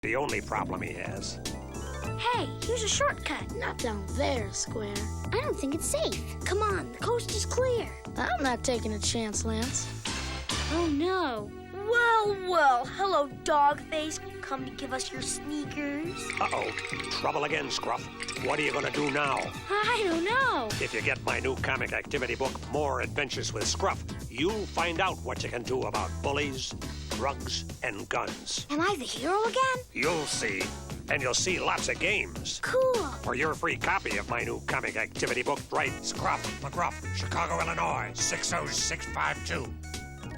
the only problem he has. Hey, here's a shortcut. Not down there, Square. I don't think it's safe. Come on, the coast is clear. I'm not taking a chance, Lance. Oh, no. Well, hello, Dogface. Come to give us your sneakers. Uh-oh, trouble again, Scruff. What are you gonna do now? I don't know. If you get my new comic activity book, More Adventures with Scruff, you'll find out what you can do about bullies, drugs, and guns. Am I the hero again? You'll see. And you'll see lots of games. Cool. For your free copy of my new comic activity book, write Scruff McGruff, Chicago, Illinois, 60652.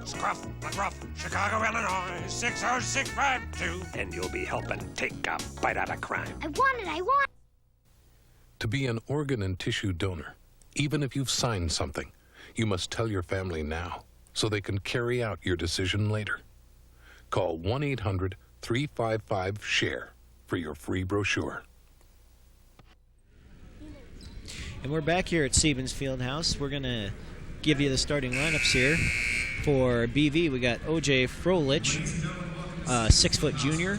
Scruff McGruff, Chicago, Illinois, 60652. And you'll be helping take a bite out of crime. I want it. To be an organ and tissue donor, even if you've signed something, you must tell your family now so they can carry out your decision later. Call 1-800-355-SHARE for your free brochure. And we're back here at Stevens Fieldhouse. We're going to give you the starting lineups here. For BV, we got O.J. Frolich, 6-foot junior,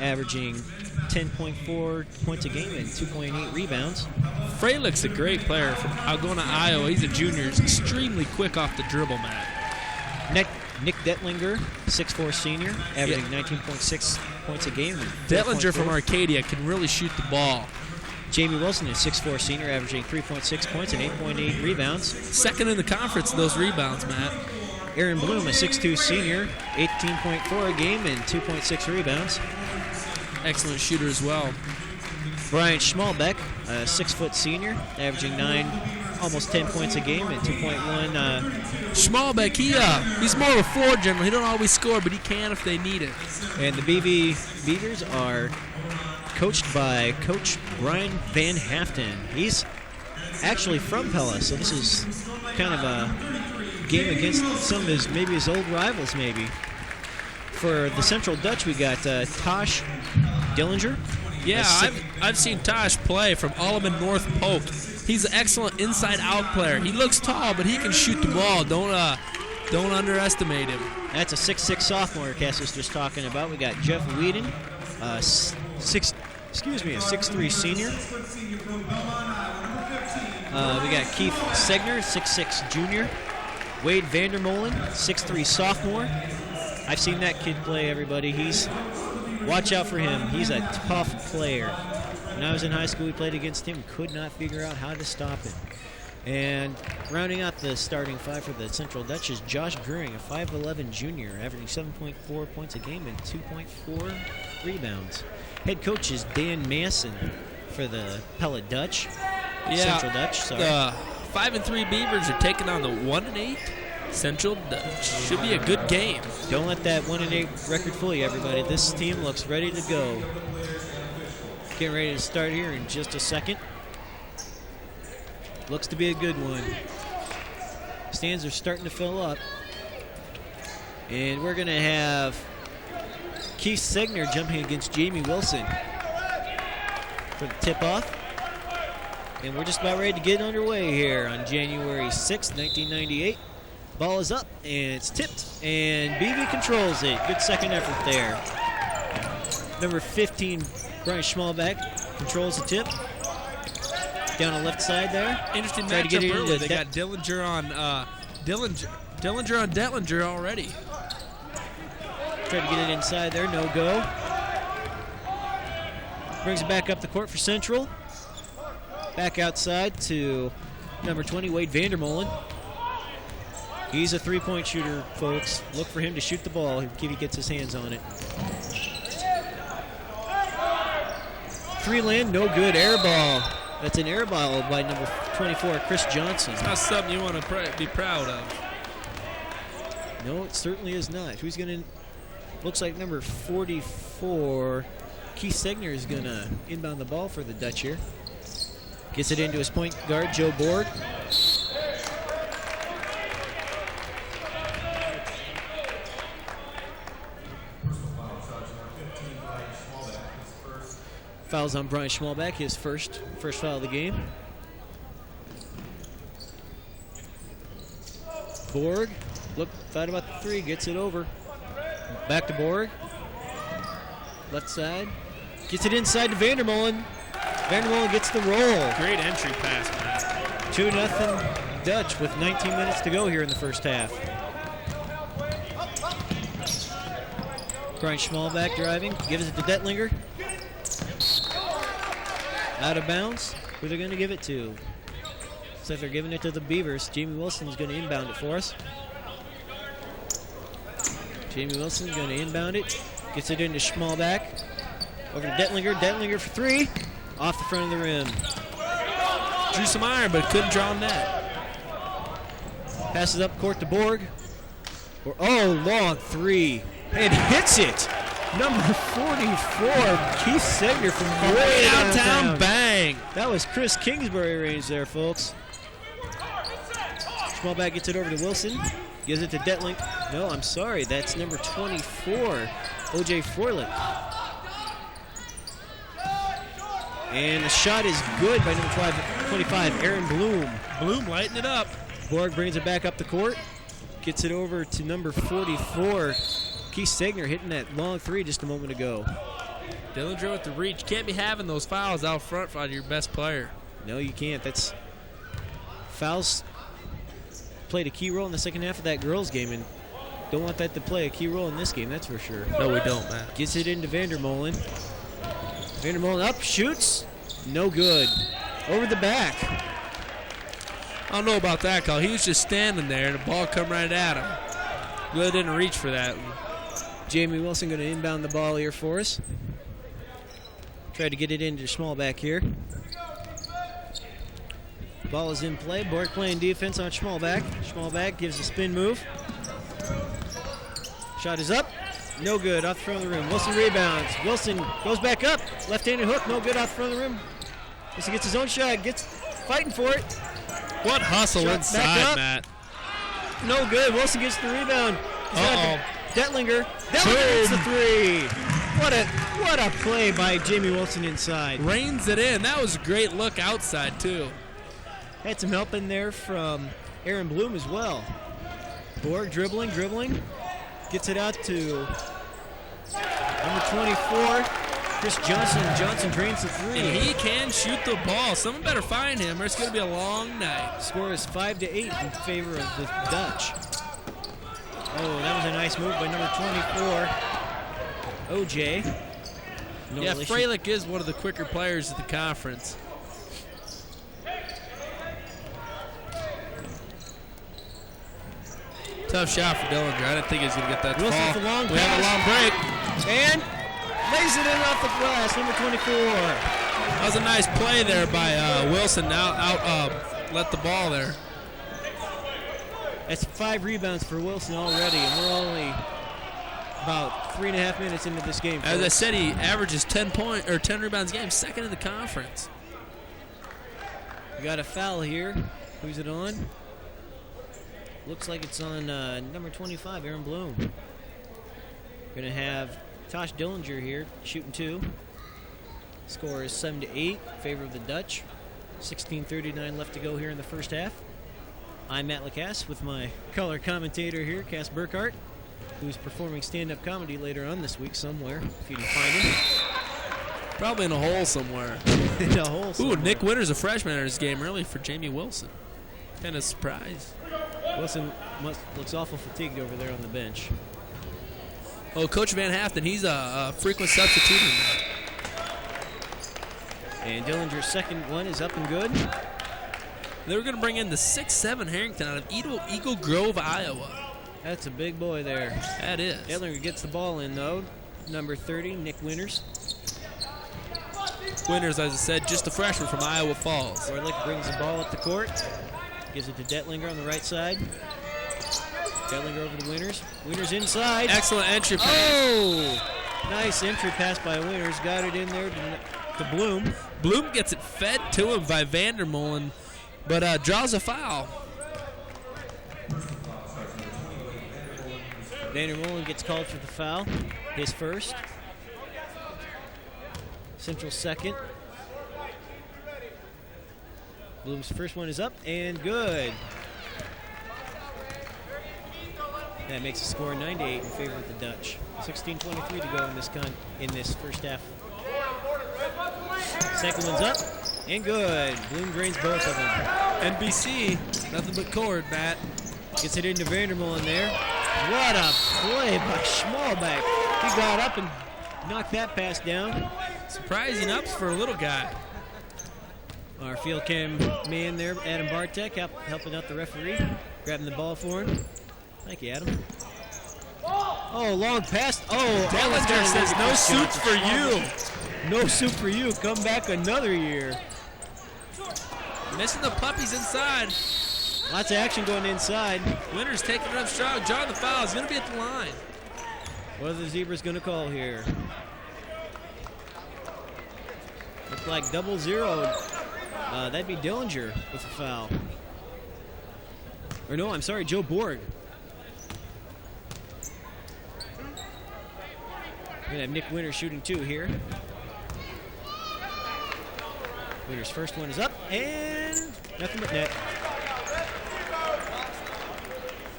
averaging 10.4 points a game and 2.8 rebounds. Fralick's a great player from Algona, Iowa. He's a junior. He's extremely quick off the dribble, Matt. Nick Detlinger, 6'4 senior, averaging 19.6 points a game. Detlinger from Arcadia can really shoot the ball. Jamie Wilson is 6'4 senior, averaging 3.6 points and 8.8 rebounds. Second in the conference in those rebounds, Matt. Aaron Bloom, a 6'2 senior, 18.4 a game and 2.6 rebounds. Excellent shooter as well. Brian Schmalbeck, a 6-foot senior, averaging almost 10 points a game and 2.1. Schmalbeck, he's more of a floor general. He don't always score, but he can if they need it. And the BV Beavers are coached by Coach Brian Van Haften. He's actually from Pella, so this is kind of a game against some of his old rivals, maybe. For the Central Dutch, we got Tosh Dillinger. Yeah, I've seen Tosh play from Alleman North Polk. He's an excellent inside-out player. He looks tall, but he can shoot the ball. Don't underestimate him. That's a 6'6 sophomore Cass was just talking about. We got Jeff Whedon, a 6'3 senior. We got Keith Segner, 6'6 junior. Wade Vandermolen, 6'3 sophomore. I've seen that kid play, everybody. Watch out for him. He's a tough player. When I was in high school, we played against him. Could not figure out how to stop him. And rounding out the starting five for the Central Dutch is Josh Gruring, a 5'11 junior, averaging 7.4 points a game and 2.4 rebounds. Head coach is Dan Masson for the Pella Dutch. Central Dutch, sorry. The 5-3 Beavers are taking on the 1-8 Central Dutch. Should be a good game. Don't let that 1-8 record fool you, everybody. This team looks ready to go. Getting ready to start here in just a second. Looks to be a good one. Stands are starting to fill up. And we're going to have Keith Segner jumping against Jamie Wilson for the tip-off. And we're just about ready to get underway here on January 6th, 1998. Ball is up, and it's tipped, and BV controls it. Good second effort there. Number 15, Brian Schmalbeck, controls the tip. Down the left side there. Interesting matchup early. They got Dillinger on Detlinger already. Tried to get it inside there, no go. Brings it back up the court for Central. Back outside to number 20, Wade Vandermolen. He's a three-point shooter, folks. Look for him to shoot the ball if he gets his hands on it. Freeland, no good. Air ball. That's an air ball by number 24, Chris Johnson. It's not something you want to be proud of. No, it certainly is not. Who's going to... Looks like number 44, Keith Segner, is going to inbound the ball for the Dutch here. Gets it into his point guard, Joe Borg. Fouls on Brian Schmalbeck, his first foul of the game. Borg, thought about the three, gets it over. Back to Borg. left side. Gets it inside to Vandermolen. Vandermolen gets the roll. Great entry pass, man. 2-0 Dutch with 19 minutes to go here in the first half. Brian Schmalback driving, gives it to Detlinger. Out of bounds. Who they're going to give it to? Looks like they're giving it to the Beavers. Jamie Wilson's going to inbound it for us. Jamie Wilson's going to inbound it. Gets it into Schmalback. Over to Detlinger. Detlinger for three. Off the front of the rim. Drew some iron, but couldn't draw net. Passes up court to Borg. Oh, long three. And hits it. Number 44, Keith Segner from way downtown. Bang. That was Chris Kingsbury range there, folks. Schmalback gets it over to Wilson. Gives it to Detling. No, I'm sorry. That's number 24, O.J. Forlick. And the shot is good by number 25, Aaron Bloom. Bloom lighting it up. Borg brings it back up the court. Gets it over to number 44, Keith Segner, hitting that long three just a moment ago. Dillinger with the reach. Can't be having those fouls out front on your best player. No, you can't. That's fouls played a key role in the second half of that girls' game, and don't want that to play a key role in this game, that's for sure. No, we don't, man. Gets it into Vandermolen. Vandermolen up, shoots. No good. Over the back. I don't know about that call. He was just standing there, and the ball come right at him. Really didn't reach for that. Jamie Wilson going to inbound the ball here for us. Tried to get it into Schmalback here. Ball is in play. Borg playing defense on Schmalback. Schmalback gives a spin move. Shot is up. No good. Off the front of the rim. Wilson rebounds. Wilson goes back up. Left-handed hook. No good. Off the front of the rim. Wilson gets his own shot. Gets fighting for it. What hustle Shot inside, Matt. No good. Wilson gets the rebound. Uh-oh. Detlinger. Detlinger hits the three. What a play by Jamie Wilson inside. Reins it in. That was a great look outside, too. Had some help in there from Aaron Bloom as well. Borg dribbling. Gets it out to number 24, Chris Johnson. Johnson drains the three. And he can shoot the ball. Someone better find him or it's going to be a long night. Score is 5-8 in favor of the Dutch. Oh, that was a nice move by number 24, OJ. No yeah, relation. Freilich is one of the quicker players at the conference. Tough shot for Dillinger. I didn't think he was going to get that Wilson ball. with the long We have a pass. long break. And lays it in off the glass, number 24. That was a nice play there by Wilson. Now let the ball there. That's 5 rebounds for Wilson already, and we're only about 3.5 minutes into this game. As I said, he averages 10 rebounds a game, second in the conference. We got a foul here. Who's it on? Looks like it's on number 25, Aaron Bloom. Going to have Tosh Dillinger here, shooting 2. Score is 7-8 in favor of the Dutch. 16:39 left to go here in the first half. I'm Matt Lacasse with my color commentator here, Cass Burkhart, who's performing stand-up comedy later on this week somewhere, if you can find him. Probably in a hole somewhere. In a hole somewhere. Ooh, Nick Winters, a freshman in his game early for Jamie Wilson. Kind of surprised. Wilson looks awful fatigued over there on the bench. Oh, Coach Van Haften, he's a frequent substitute. And Dillinger's second one is up and good. They were going to bring in the 6'7" Harrington out of Eagle Grove, Iowa. That's a big boy there. That is. Dillinger gets the ball in, though. Number 30, Nick Winters. Winters, as I said, just a freshman from Iowa Falls. Orlick brings the ball up the court. Gives it to Detlinger on the right side. Detlinger over to Winters. Winters inside. Excellent entry pass. Oh! Nice entry pass by Winters. Got it in there to Bloom. Bloom gets it fed to him by Vandermolen, but draws a foul. Vandermolen gets called for the foul. His first. Central second. Bloom's first one is up and good. That makes the score 9-8 in favor of the Dutch. 16:23 to go in this first half. Second one's up and good. Bloom drains both of them. NBC, nothing but cord, Matt. Gets it into Vandermolen there. What a play by Schmalbach. He got up and knocked that pass down. Surprising ups for a little guy. Our field cam man there, Adam Bartek, helping out the referee, grabbing the ball for him. Thank you, Adam. Oh, long pass. Dellinger says no soup for you. No soup for you. Come back another year. Missing the puppies inside. Lots of action going inside. Winters taking it up strong. Drawing the foul. He's going to be at the line. What are the Zebras going to call here? Looks like 0-0. That'd be Dellinger with a foul. Or no, I'm sorry, Joe Borg. We're going to have Nick Winters shooting 2 here. Winters' first one is up, and nothing but net.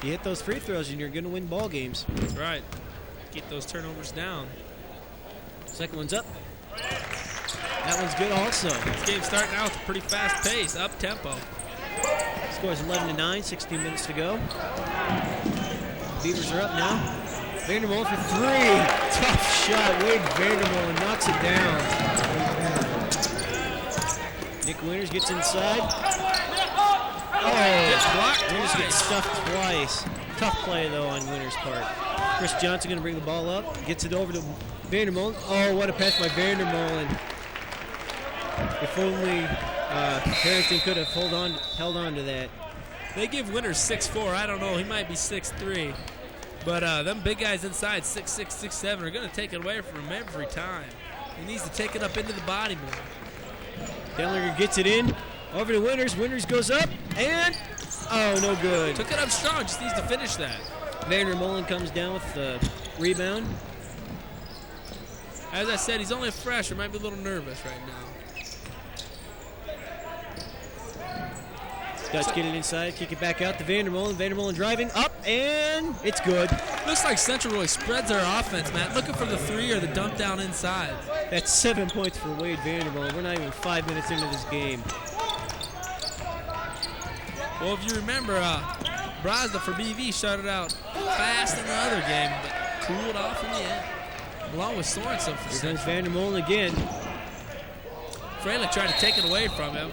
You hit those free throws, and you're going to win ball games. That's right. Keep those turnovers down. Second one's up. That one's good also. This game's starting out with a pretty fast pace, up tempo. Score's 11-9, 16 minutes to go. Beavers are up now. Vandermolen for 3. Tough shot. Wade Vandermolen knocks it down. Nick Winters gets inside. Winters gets stuffed twice. Tough play, though, on Winters' part. Chris Johnson going to bring the ball up. Gets it over to Vandermolen. Oh, what a pass by Vandermolen. If only Harrington could have held on to that. They give Winters 6'4". I don't know. He might be 6'3". But them big guys inside, 6'6", 6'7", are going to take it away from him every time. He needs to take it up into the body more. Dellinger gets it in. Over to Winters. Winters goes up. And, no good. Took it up strong. Just needs to finish that. Vandermolen comes down with the rebound. As I said, he's only fresh. Or might be a little nervous right now. Dutch get it inside, kick it back out to Vandermolen. Vandermolen driving up, and it's good. Looks like Central really spreads their offense, Matt. Looking for the 3 or the dump down inside. That's 7 points for Wade Vandermolen. We're not even 5 minutes into this game. Well, if you remember, Brazda for BV started out fast in the other game, but cooled off in the end, along with Sorensen for Here comes Central. Vandermolen again. Fralick tried to take it away from him.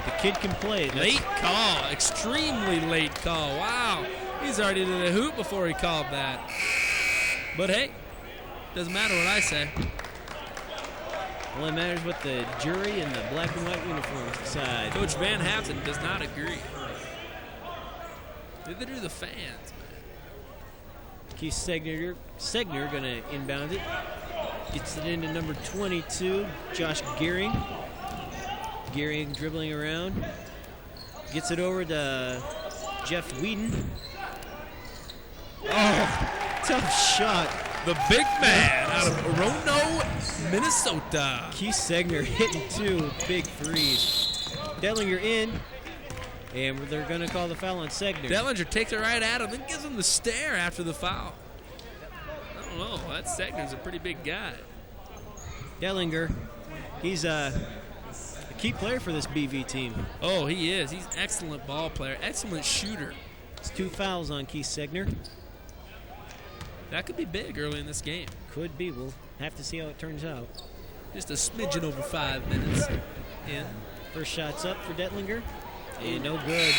The kid can play. Late call, extremely late call. Wow, he's already to the hoop before he called that. But hey, doesn't matter what I say. Well, it matters what the jury and the black and white uniforms decide. Coach Van Hatten does not agree. Neither do the fans, man. Keith Segner going to inbound it. Gets it into number 22, Josh Gearing. Gearing dribbling around. Gets it over to Jeff Whedon. Oh, tough shot. The big man out of Roanoke, Minnesota. Keith Segner hitting 2 big threes. Dellinger in, and they're going to call the foul on Segner. Dellinger takes it right at him, then gives him the stare after the foul. I don't know. That Segner's a pretty big guy. Dellinger, he's a key player for this BV team. Oh, he is. He's an excellent ball player, excellent shooter. It's 2 fouls on Keith Segner. That could be big early in this game. Could be. We'll have to see how it turns out. Just a smidgen over 5 minutes in. First shot's up for Dellinger. And no good.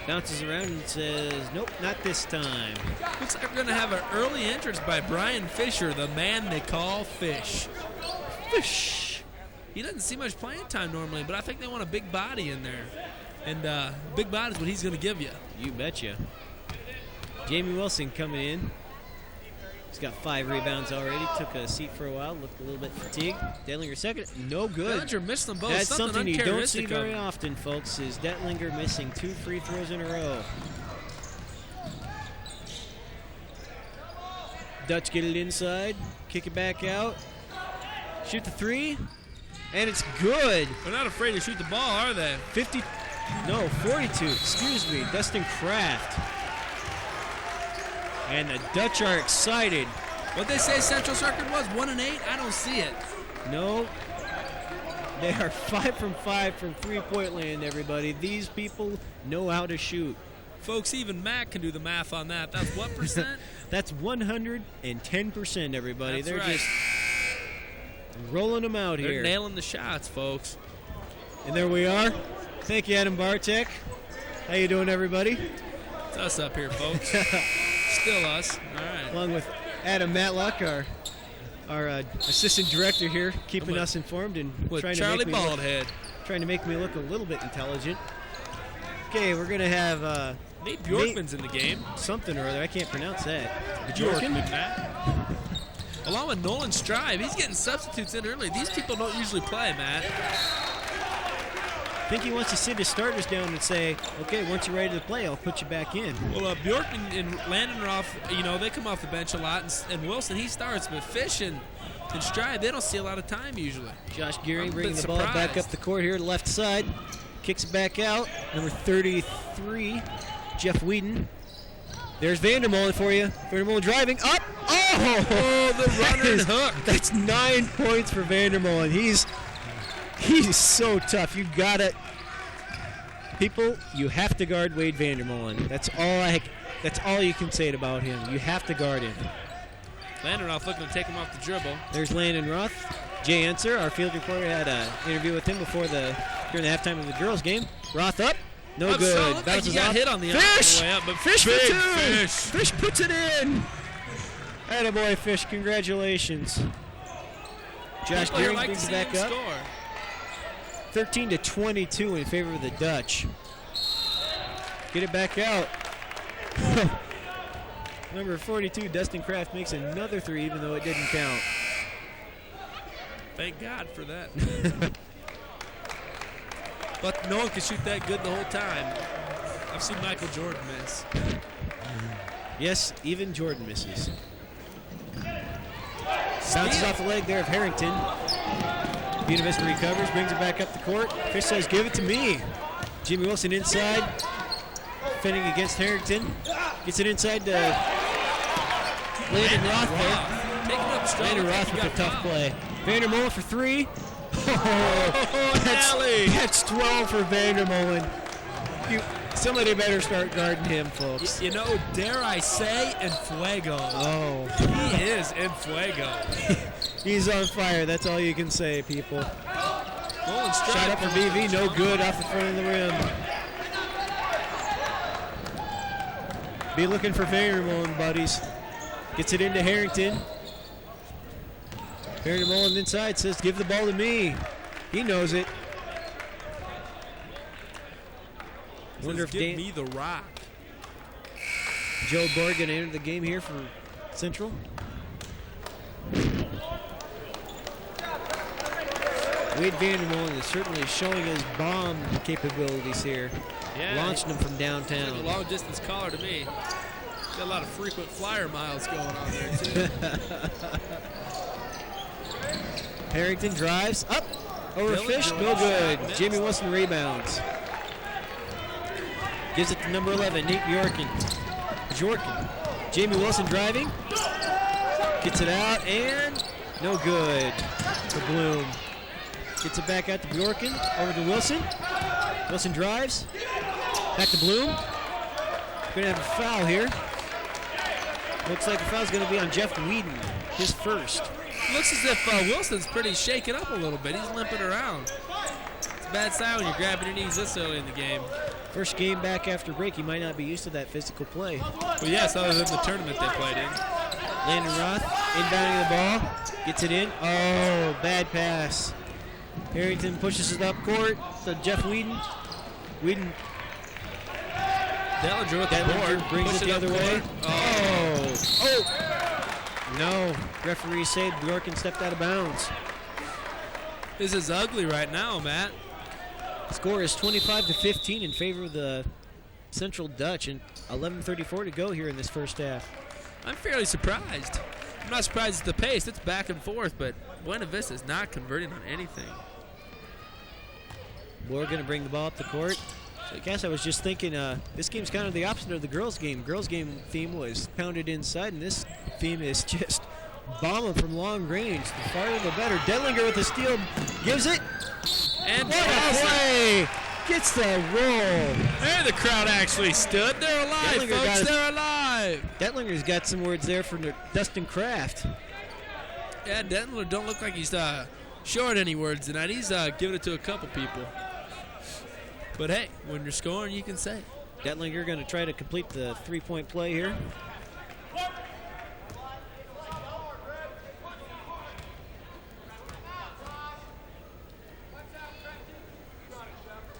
Bounces around and says, nope, not this time. Looks like we're going to have an early entrance by Brian Fisher, the man they call Fish. Fish. He doesn't see much playing time normally, but I think they want a big body in there. And big body is what he's going to give you. You betcha. Jamie Wilson coming in. He's got 5 rebounds already. Took a seat for a while. Looked a little bit fatigued. Dellinger second. No good. Dellinger missed them both. That's something you don't see uncharacteristic very of him. often, folks, is Dellinger missing 2 free throws in a row. Dutch get it inside. Kick it back out. Shoot the 3. And it's good. They're not afraid to shoot the ball, are they? 42. Excuse me. Dustin Kraft. And the Dutch are excited. What they say Central's record was, 1-8? I don't see it. No. They are 5 from 5 from three-point land, everybody. These people know how to shoot. Folks, even Matt can do the math on that. That's what percent? That's 110%, everybody. That's They're right. just rolling them out They're here. nailing the shots, folks. And there we are. Thank you, Adam Bartek. How you doing, everybody? It's us up here, folks. Still us. All right. Along with Adam Matlock, our assistant director here, keeping us informed and With trying Charlie to make me look, Baldhead. trying to make me look a little bit intelligent. Okay, we're gonna have Nate Bjorkman's in the game. something or other. I can't pronounce that. Bjorkman, Matt. Along with Nolan Strive. He's getting substitutes in early. These people don't usually play, Matt. I think he wants to sit his starters down and say, okay, once you're ready to play, I'll put you back in. Well, Bjorkman and Landon are off, they come off the bench a lot. And Wilson, he starts. But Fish and Strive, they don't see a lot of time usually. Josh Geary I'm a bringing bit the ball back surprised. up the court here, left side. Kicks it back out. Number 33, Jeff Whedon. There's Vandermolen for you. Vandermolen driving up. Oh, the runner and hook. That's 9 points for Vandermolen. He's so tough. You've got to. People, you have to guard Wade Vandermolen. That's all you can say about him. You have to guard him. Landon off looking to take him off the dribble. There's Landon Roth. Jay Enser, our field reporter, had an interview with him during the halftime of the girls' game. Roth up. No Up good. solid. Looked like Bounces he got off. hit on the Fish! way up, but Fish for big two. Fish. Fish puts it in. Attaboy, Fish. Congratulations. Josh People here Geary like to brings it see back him up. score. 13-22 in favor of the Dutch. Get it back out. Number 42, Dustin Kraft, makes another three, even though it didn't count. Thank God for that. But no one can shoot that good the whole time. I've seen Michael Jordan miss. Yes, even Jordan misses. Bounces off the leg there of Harrington. Buena Vista recovers, brings it back up the court. Fish says, give it to me. Jimmy Wilson inside, defending against Harrington. Gets it inside to Landon Roth there. Taking up strong. Landon Roth with a tough play. Vandermolen for three. That's 12 for Vandermolen. Somebody better start guarding him, folks. Dare I say, en fuego. Oh. He is en fuego. He's on fire. That's all you can say, people. Nolan Strive Shot up for BV, no good off the front of the rim. Be looking for Vandermolen, buddies. Gets it into Harrington. Vandermolen inside says, give the ball to me. He knows it. Wonder if give me the rock. Joe Borg going to enter the game here for Central. Wade Vandermolen is certainly showing his bomb capabilities here. Yeah, Launching them from He's downtown. like a long distance caller to me. Got a lot of frequent flyer miles going on there too. Harrington drives up over Dylan Fish, no George good. missed. Jimmy Wilson rebounds. Gives it to number 11, Nate Bjorken. Jamie Wilson driving. Gets it out and no good for Bloom. Gets it back out to Bjorken. Over to Wilson. Wilson drives. Back to Bloom. Going to have a foul here. Looks like the foul's going to be on Jeff Whedon, his first. Looks as if Wilson's pretty shaken up a little bit. He's limping around. It's a bad sign when you're grabbing your knees this early in the game. First game back after break. He might not be used to that physical play. Well, yes, other than the tournament they played in. Landon Roth inbounding the ball. Gets it in. Oh, bad pass. Harrington pushes it up court. So Jeff Whedon. Dellinger with the Dellinger board. brings Push it the up other way. court. Oh. No. Referee said Bjorken stepped out of bounds. This is ugly right now, Matt. Score is 25-15 in favor of the Central Dutch, and 11:34 to go here in this first half. I'm fairly surprised. I'm not surprised at the pace. It's back and forth, but Buena Vista is not converting on anything. We're going to bring the ball up the court. I guess I was just thinking this game's kind of the opposite of the girls' game. Girls' game theme was pounded inside, and this theme is just bombing from long range. The farther the better. Dedlinger with the steal gives it. And what a play! Gets the roll. There the crowd actually stood. They're alive, Dedlinger folks. They're alive. Dedlinger's got some words there for Dustin Kraft. Yeah, Dedlinger don't look like he's short any words tonight. He's giving it to a couple people. But hey, when you're scoring, you can say. Dedlinger going to try to complete the three-point play here.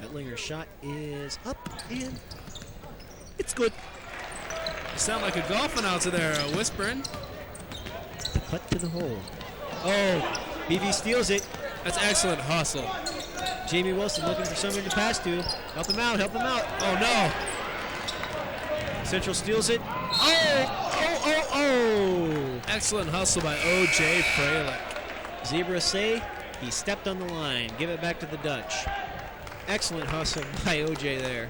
Dedlinger's shot is up, and it's good. You sound like a golf announcer there, whispering. The putt to the hole. Oh, BV steals it. That's excellent hustle. Jamie Wilson looking for someone to pass to. Help him out, help him out. Oh, no. Central steals it. Oh. Excellent hustle by O.J. Freilich. Zebra say he stepped on the line. Give it back to the Dutch. Excellent hustle by O.J. there.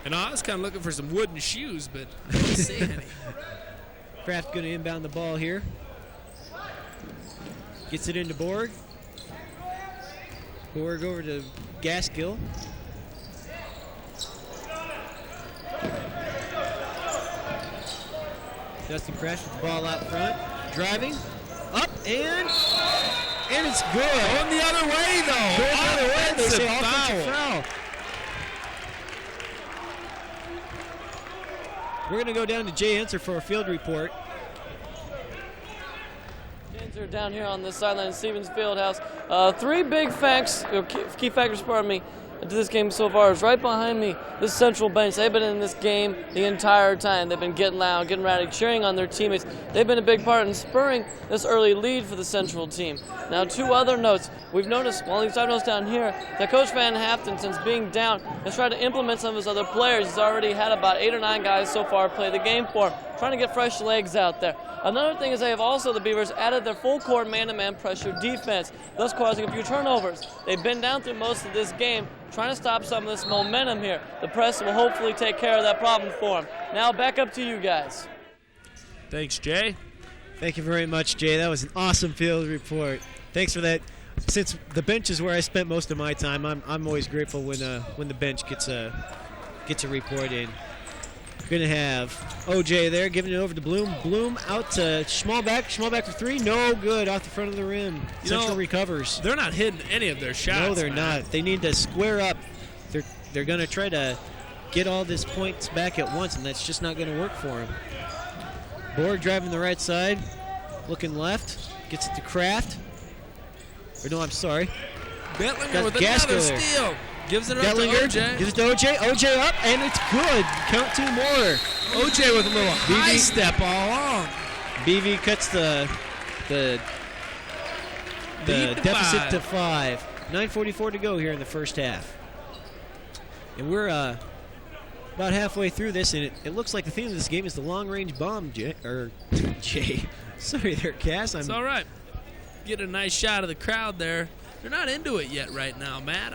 And I was kind of looking for some wooden shoes, but I don't see any. Kraft going to inbound the ball here. Gets it into Borg. Borg over to Gaskill. Dustin Kraft with the ball out front. Driving. Up and it's good. Going the other way, though. Going the other way. They say Offensive offensive foul. foul. We're going to go down to Jay Enser for a field report. Are down here on this sideline of Stevens Fieldhouse. Three big facts, or key factors, pardon me, to this game so far is right behind me, this central bench. They've been in this game the entire time. They've been getting loud, getting rowdy, cheering on their teammates. They've been a big part in spurring this early lead for the central team. Now, two other notes. We've noticed, well, these I've noticed down here, that Coach Van Haften, since being down, has tried to implement some of his other players. He's already had about 8 or 9 guys so far play the game for him, trying to get fresh legs out there. Another thing is they have also, the Beavers, added their full-court man-to-man pressure defense, thus causing a few turnovers. They've been down through most of this game, trying to stop some of this momentum here. The press will hopefully take care of that problem for them. Now back up to you guys. Thanks, Jay. Thank you very much, Jay. That was an awesome field report. Thanks for that. Since the bench is where I spent most of my time, I'm always grateful when the bench gets a report in. We're going to have OJ there, giving it over to Bloom. Bloom out to Schmalbeck. Schmalbeck for three. No good. Off the front of the rim. Central recovers. They're not hitting any of their shots. No, they're not. They need to square up. They're going to try to get all these points back at once, and that's just not going to work for them. Borg driving the right side. Looking left. Gets it to Kraft. Or no, I'm sorry. Dedlinger with another steal. Gives it up Dedlinger, to OJ. gives it to OJ. OJ up, and it's good. Count 2 more. OJ with a little high step all along. BV cuts the deficit to 5. 9:44 to go here in the first half. And we're about halfway through this, and it looks like the theme of this game is the long-range bomb, Jay. Sorry there, Cass. It's all right. Get a nice shot of the crowd there. They're not into it yet right now, Matt.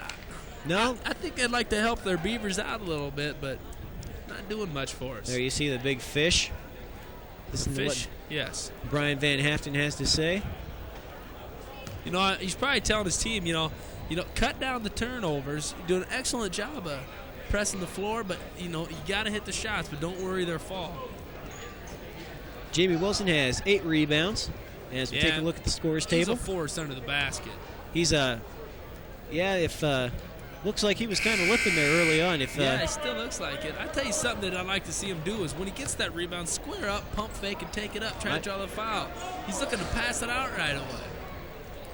No? I think they'd like to help their Beavers out a little bit, but not doing much for us. There you see the big fish. Listen to Fish, yes. Brian Van Haften has to say. You know, he's probably telling his team, you know, cut down the turnovers. You do an excellent job of pressing the floor, but, you got to hit the shots, but don't worry their fall. Jamie Wilson has 8 rebounds. As we take a look at the scores table. He's a force under the basket. He's looks like he was kind of limping there early on. It still looks like it. I tell you something that I like to see him do is when he gets that rebound, square up, pump fake, and take it up, try to draw the foul. He's looking to pass it out right away.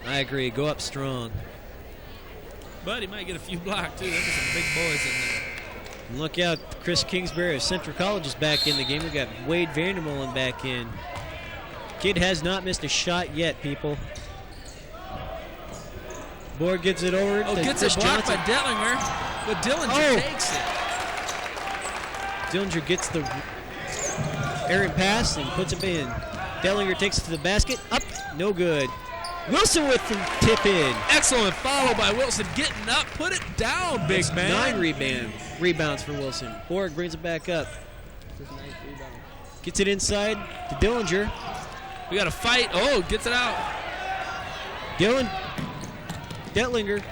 I agree. Go up strong. But he might get a few blocks, too. There's some big boys in there. And look out. Chris Kingsbury of Central College is back in the game. We've got Wade Vandermolen back in. Kid has not missed a shot yet, people. Borg gets it over to gets Chris it blocked Johnson. by Dedlinger, but Dillinger takes it. Dillinger gets the errant pass and puts it in. Dellinger takes it to the basket. Up, no good. Wilson with the tip in. Excellent follow by Wilson. Getting up. Put it down, big man. 9 rebounds for Wilson. Borg brings it back up. Gets it inside to Dillinger. We got a fight. Oh, gets it out. Detlinger.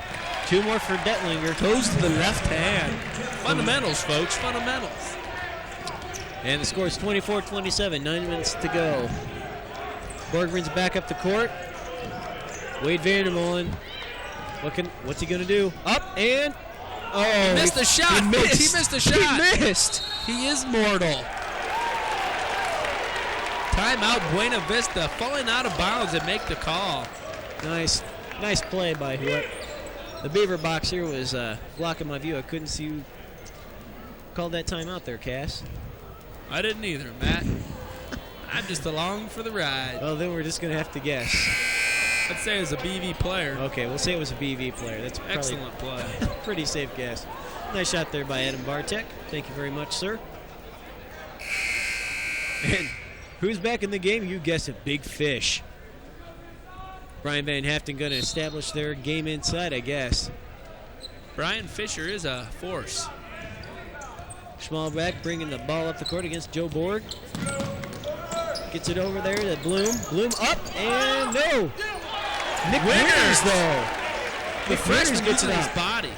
2 more for Detlinger. Goes to the left hand. Fundamentals, folks. Fundamentals. And the score is 24-27. 9 minutes to go. Borg brings it back up the court. Wade Vandermolen. What's he going to do? Up and... Oh, he missed the shot. He missed the shot. He missed. He is mortal. Timeout, Buena Vista. Falling out of bounds and make the call. Nice play by whoever. The Beaver box here was blocking my view. I couldn't see who called that timeout there, Cass. I didn't either, Matt. I'm just along for the ride. Well, then we're just going to have to guess. I'd say it was a BV player. Okay, we'll say it was a BV player. That's probably excellent play. Pretty safe guess. Nice shot there by Adam Bartek. Thank you very much, sir. And who's back in the game? You guessed it, Big Fish. Brian Van Haften going to establish their game inside, I guess. Brian Fisher is a force. Schmalbeck bringing the ball up the court against Joe Borg. Gets it over there to Bloom. Bloom up and no. Nick Winters, though. The freshman gets it his out. body.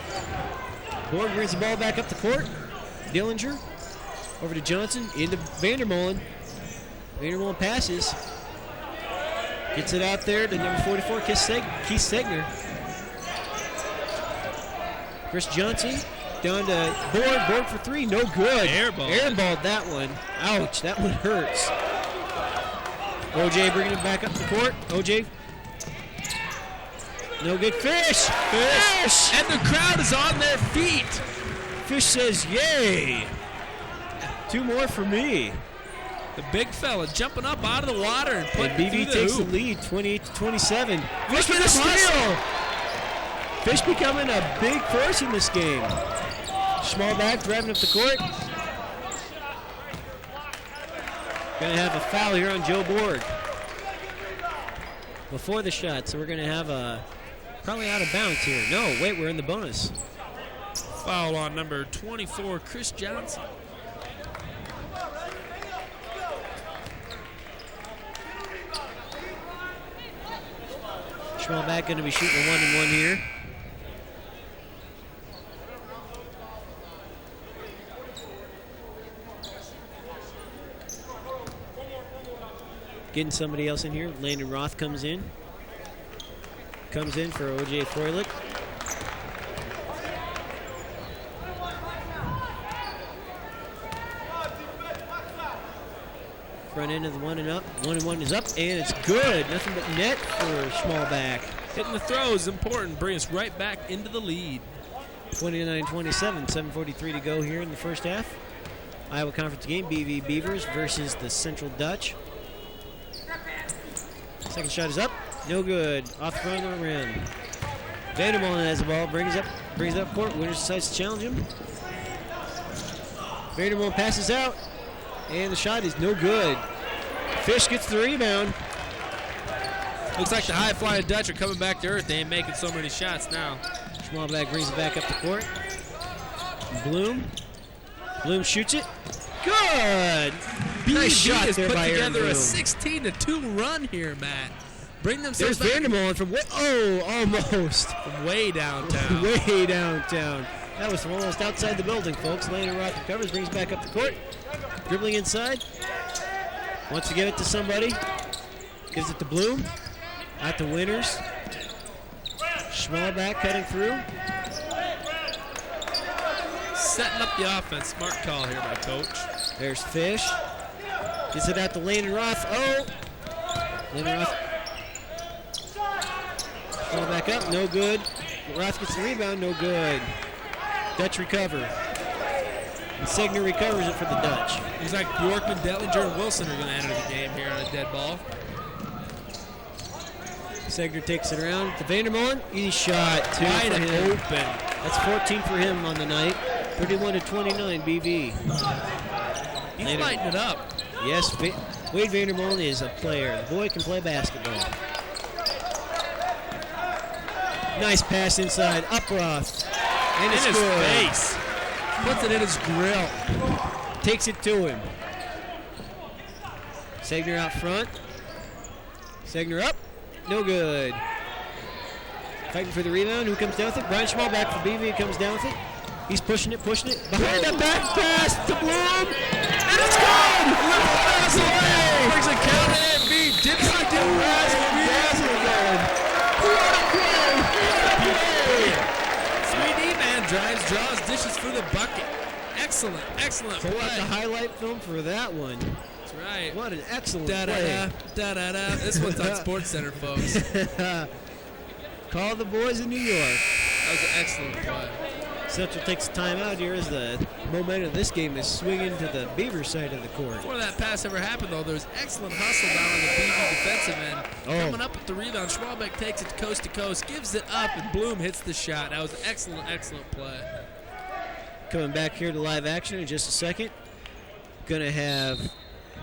Borg brings the ball back up the court. Dillinger over to Johnson into Vandermolen. Vandermolen passes. Gets it out there to number 44, Keith Segner. Chris Johnson down to Borg. Borg for 3. No good. Airballed that one. Ouch. That one hurts. OJ bringing it back up the court. OJ. No good. Fish. And the crowd is on their feet. Fish says, yay. 2 more for me. The big fella jumping up out of the water and putting it through BV the takes hoop. the lead, 28-27. Fish Look with at a the steal. Fish becoming a big force in this game. Schmalbeck driving up the court. Going to have a foul here on Joe Borg. Before the shot, so we're going to have a probably out of bounds here. No, wait, we're in the bonus. Foul on number 24, Chris Johnson. Schmalbeck going to be shooting a 1-and-1 here. Getting somebody else in here. Landon Roth comes in. Comes in for O.J. Froelich. Front end of the 1-and-up. 1-and-1 is up, and it's good. Nothing but net for Schmalbeck. Hitting the throw is important. Bring us right back into the lead. 29-27. 7:43 to go here in the first half. Iowa Conference game. BV Beavers versus the Central Dutch. Second shot is up. No good. Off the front of the rim. Vandermolen has the ball. Brings it up court. Winters decides to challenge him. Vandermolen passes out. And the shot is no good. Fish gets the rebound. Looks like the high-flying Dutch are coming back to earth. They ain't making so many shots now. Schmalbeck brings it back up the court. Bloom shoots it. Good. Nice shot there by Aaron Bloom. Bloom. Put together a 16-2 run here, Matt. Bring themselves There's back. Vandermolen from almost. From way downtown. Way downtown. That was from almost outside the building, folks. Landon Roth recovers, brings back up the court. Dribbling inside. Wants to give it to somebody. Gives it to Bloom. Out to Winters. Schmalbeck cutting through. Setting up the offense. Smart call here by Coach. There's Fish. Gets it out to Landon Roth. Oh! Landon Roth. Schmalbeck up. No good. Roth gets the rebound. No good. Dutch recover. And Segner recovers it for the Dutch. Looks like Bjorkman, Dellinger, and Wilson are going to enter the game here on a dead ball. Segner takes it around to Vandermolen. Easy shot. 2 Wide for him. open. That's 14 for him on the night. 31-29 BV. He's lighting it up. Yes, Wade Vandermolen is a player. The boy can play basketball. Nice pass inside. Up Roth. And In it's his good. face. Puts it in his grill. Takes it to him. Segner out front. Segner up. No good. Fighting for the rebound. Who comes down with it? Brian Schmall back for BV. Comes down with it. He's pushing it. Behind that back pass to Bloom. And it's good! Pass away! Brings a count and beat. Dips it to What a play! 3D man drives, draws, dishes for the bucket. Excellent, excellent Pull out play. the highlight film for that one. That's right. What an excellent Da da play. da da da. This one's on Sports Center, folks. Call the boys in New York. That was an excellent play. Central takes a timeout here as the momentum of this game is swinging to the Beaver side of the court. Before that pass ever happened, though, there was excellent hustle down on the BV defensive end. Coming up with the rebound, Schwalbeck takes it to coast, gives it up, and Bloom hits the shot. That was an excellent, excellent play. Coming back here to live action in just a second. Gonna have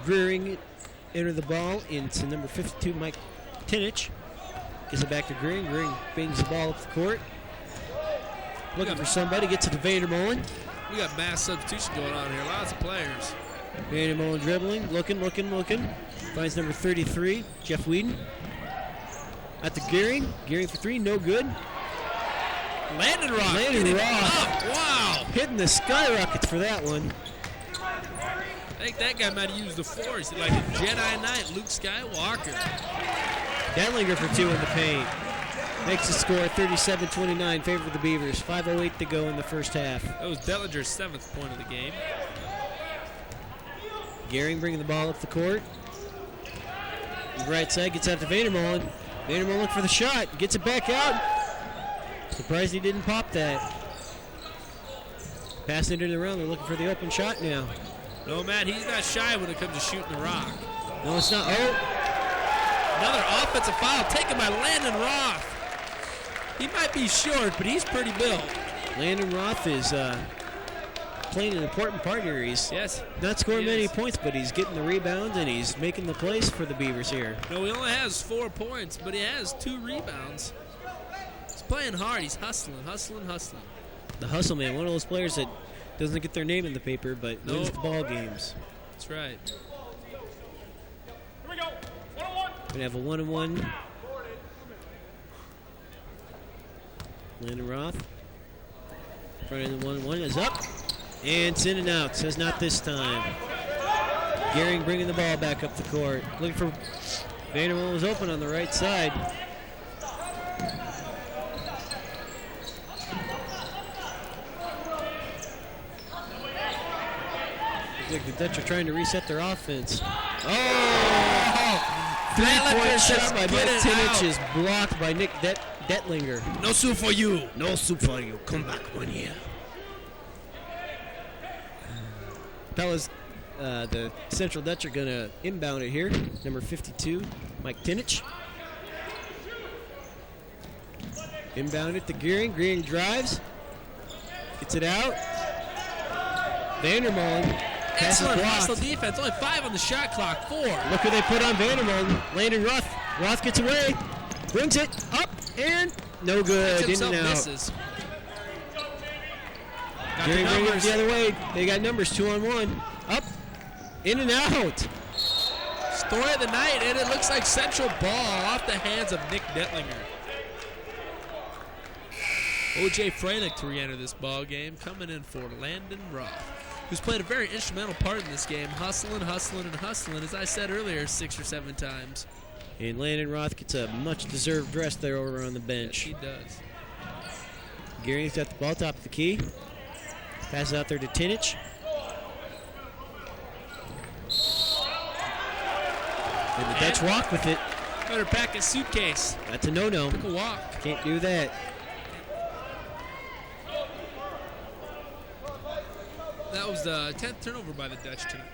Greering enter the ball into number 52, Mike Tinich. Gives it back to Greering. Greering brings the ball up the court. Looking for somebody, gets it to Vandermolen. We got mass substitution going on here. Lots of players. Vandermolen dribbling, looking. Finds number 33, Jeff Whedon. At the Gearing. Gearing for three, no good. Landon Rock. Landon Rock. Up. Wow. Hitting the skyrockets for that one. I think that guy might have used the Force. Like a Jedi Knight, Luke Skywalker. Datlinger for two in the paint. Makes the score 37-29 in favor of the Beavers. 5:08 to go in the first half. That was Dellinger's 7th point of the game. Gearing bringing the ball up the court. Right side gets out to Vandermolen. Vandermolen looking for the shot. Gets it back out. Surprised he didn't pop that. Pass into the round. They're looking for the open shot now. No, Matt, he's not shy when it comes to shooting the rock. No, it's not. Oh, Another offensive foul taken by Landon Roth. He might be short, but he's pretty built. Landon Roth is playing an important part here. He's Yes. not scoring he many is. points, but he's getting the rebounds and he's making the plays for the Beavers here. No, he only has 4 points, but he has 2 rebounds. He's playing hard. He's hustling. The hustle man, one of those players that doesn't get their name in the paper, but wins the ball games. That's right. We're gonna have a 1-on-1. Landon Roth. Front end of the 1-on-1 is up. And it's in and out. Says not this time. Gearing bringing the ball back up the court. Looking for Vanderbilt was open on the right side. Looks like the Dutch are trying to reset their offense. Oh! Three-point shot by Mike Tinich is blocked by Nick Detlinger. No soup for you. No soup for you. Come back 1 year. Fellas, the Central Dutch are going to inbound it here. Number 52, Mike Tinich. Inbound it to Gearing. Gearing drives. Gets it out. Vandermolen. Excellent blocked. hustle defense. Only 5 on the shot clock. 4. Look who they put on Vandermolen. Landon Roth. Roth gets away. Brings it up and no good. In and out. Misses. Got Gearing the bringing it numbers. the other way. They got numbers 2-on-1. Up. In and out. Story of the night, and it looks like Central ball off the hands of Nick Detlinger. O.J. Franick to re-enter this ball game, coming in for Landon Roth, who's played a very instrumental part in this game, hustling, as I said earlier, 6 or 7 times. And Landon Roth gets a much-deserved rest there over on the bench. Yes, he does. Gearing's got the ball top of the key. Passes out there to Tinich. And the Dutch walk with it. Better pack his suitcase. That's a no-no. Took a walk. Can't do that. That was the 10th turnover by the Dutch tonight,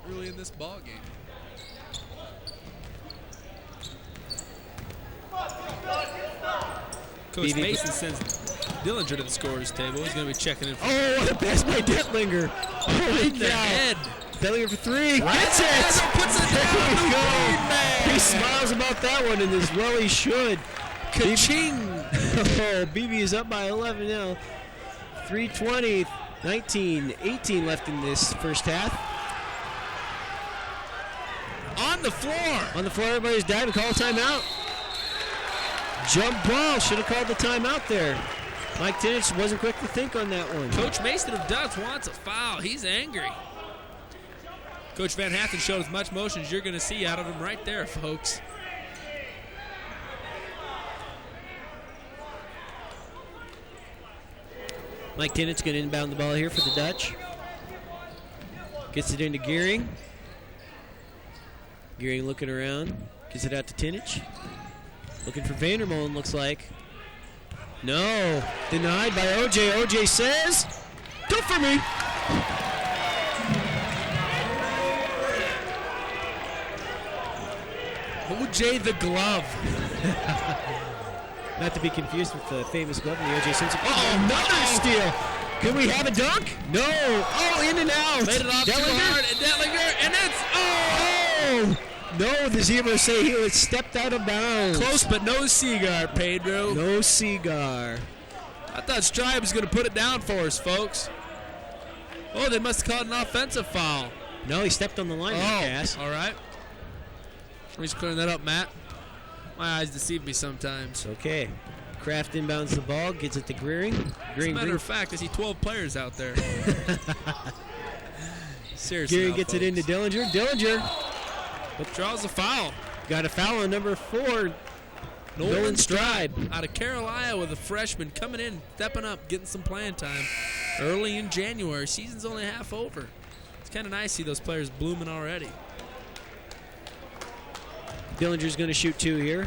early in this ball game. Coach BB Mason sends Dillinger to the scorer's table. He's going to be checking in for Oh, what a pass by Detlinger. Holy in the cow. head. Detlinger for three. Gets it. Puts it There down. we go. Man. He smiles about that one, and as well he should. Ka-ching! Oh, BB is up by 11 now. 3:20, 19, 18 left in this first half. On the floor. On the floor, everybody's diving. Call a timeout. Jump ball. Should have called the timeout there. Mike Tinich wasn't quick to think on that one. Coach Mason of Dutch wants a foul. He's angry. Coach Van Hatten showed as much motion as you're going to see out of him right there, folks. Mike Tinich going to inbound the ball here for the Dutch. Gets it into Gearing. Gearing looking around. Gets it out to Tinich. Looking for Vandermolen, looks like. No. Denied by OJ. OJ says, go for me. OJ the glove. Not to be confused with the famous glove in the OJ Simpson. Oh, another steal. Can we have a dunk? No. Oh, in and out. Made it off too hard, and Detlinger, and it's, oh! No, the Zebras say he was stepped out of bounds. Close, but no cigar, Pedro. No cigar. I thought Stripe was going to put it down for us, folks. Oh, they must have called an offensive foul. No, he stepped on the line. Cass. All right. We're just clearing that up, Matt. My eyes deceive me sometimes. Okay. Kraft inbounds the ball, gets it to Greering. As a matter of fact, I see 12 players out there. Seriously. Gearing gets it into Dillinger. Dillinger draws a foul. Got a foul on number 4. Nolan Stride. Out of Carolina with a freshman coming in, stepping up, getting some playing time early in January. Season's only half over. It's kind of nice to see those players blooming already. Dillinger's going to shoot 2 here.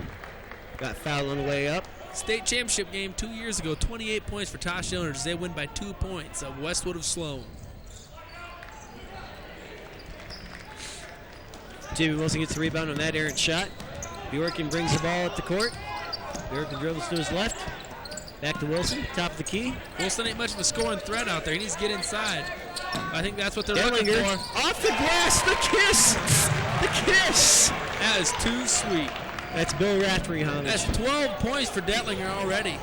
Got fouled on the way up. State championship game 2 years ago, 28 points for Tosh Dillinger as they win by 2 points of Westwood of Sloan. Jamie Wilson gets the rebound on that errant shot. Bjorken brings the ball up the court. Bjorken dribbles to his left. Back to Wilson, top of the key. Wilson ain't much of a scoring threat out there. He needs to get inside. I think that's what they're looking Dillinger, for. off the glass, the kiss! The kiss! That is too sweet. That's Bill Raftery homage. That's 12 points for Detlinger already.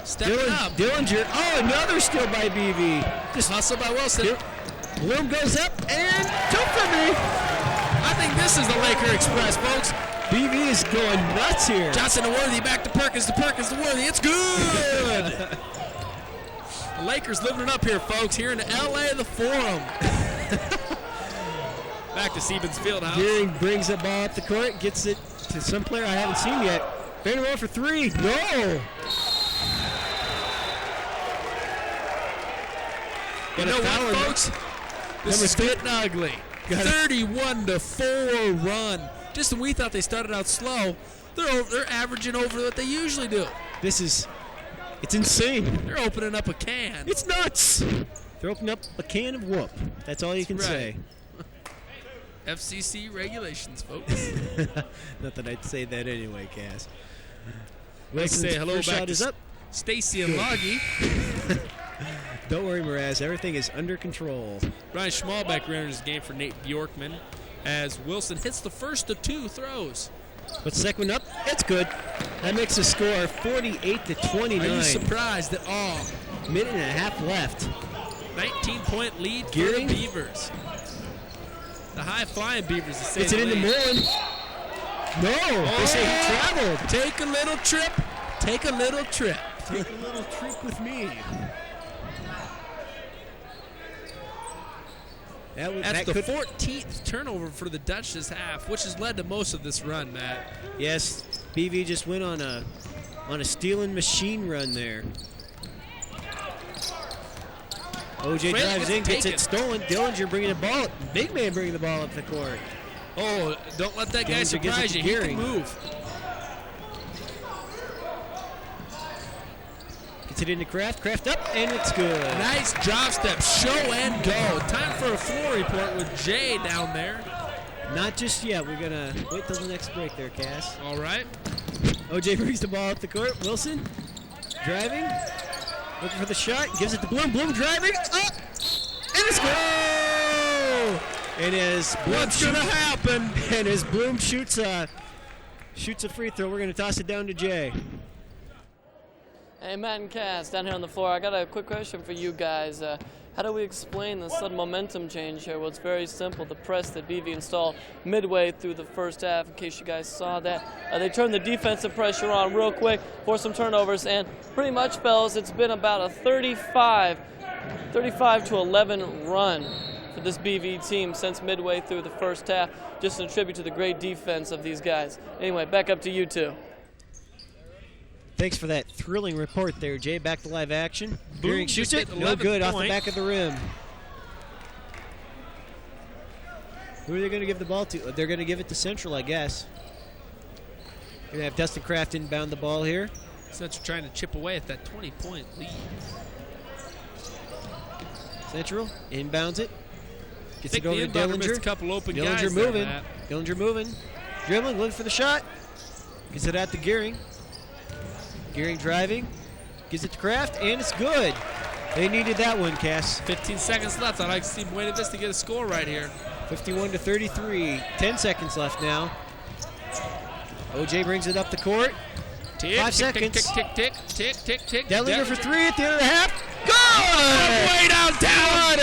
Stepping up. Dillinger, oh, another steal by BV. Just hustle by Wilson. Bloom goes up and took for me. I think this is the Laker Express, folks. BV is going nuts here. Johnson to Worthy, back to Perkins to Worthy. It's good. The Lakers living it up here, folks, here in L.A., the Forum. Back to Stevens Fieldhouse. Gearing brings the ball up the court, gets it to some player I haven't seen yet. Vanderbilt for 3. No. You know what, folks? This is getting ugly. 31-4 run. Just when we thought they started out slow, they're averaging over what they usually do. It's insane. They're opening up a can. It's nuts. They're opening up a can of whoop. That's all you can say. FCC regulations, folks. Not that I'd say that anyway, Cass. Let's say hello back shot is to up. Stacy and Loggy. Don't worry, Mraz. Everything is under control. Ryan Schmalbeck enters the game for Nate Bjorkman as Wilson hits the first of 2 throws. But second one up, it's good. That makes the score 48-29. Are you surprised at all? Minute and a half left. 19-point lead for the Beavers. The high-flying Beavers, to say It's it into Mullen. No, they say he traveled. Take a little trip. Take a little trip. Take a little trip with me. That's the 14th turnover for the Dutch this half, which has led to most of this run, Matt. Yes, BV just went on a stealing machine run there. OJ drives in, gets it stolen. Dillinger bringing the ball up. Big man bringing the ball up the court. Oh, don't let that guy surprise you. He can move. Gets it into Kraft. Kraft up, and it's good. Nice drop step, show and go. Time for a floor report with Jay down there. Not just yet. We're going to wait till the next break there, Cass. All right. OJ brings the ball up the court. Wilson driving. Looking for the shot. Gives it to Bloom. Bloom driving. Up. And it's good. And as Bloom what's going to happen? And as Bloom shoots shoots a free throw. We're going to toss it down to Jay. Hey, Matt and Cass, down here on the floor. I got a quick question for you guys. How do we explain the sudden momentum change here? Well, it's very simple. The press that BV installed midway through the first half, in case you guys saw that. They turned the defensive pressure on real quick, forced some turnovers, and pretty much, fellas, it's been about a 35-11 run for this BV team since midway through the first half, just in tribute to the great defense of these guys. Anyway, back up to you two. Thanks for that thrilling report there, Jay. Back to live action. Gearing shoots it. No good. Off the back of the rim. Who are they going to give the ball to? They're going to give it to Central, I guess. We're going to have Dustin Kraft inbound the ball here. Central trying to chip away at that 20-point lead. Central inbounds it. Gets it the over to Dillinger. missed a couple open Dillinger guys moving. there, Dillinger moving. Dribbling, looking for the shot. Gets it out to Gearing. Gearing driving. Gives it to Kraft, and it's good. They needed that one, Cass. 15 seconds left. I'd like to see Buena Vista get a score right here. 51-33. 10 seconds left now. OJ brings it up the court. Tick, 5 tick, seconds. Tick, tick, tick, tick, tick, tick. Dellinger for three at the end of the half. Good! Way downtown.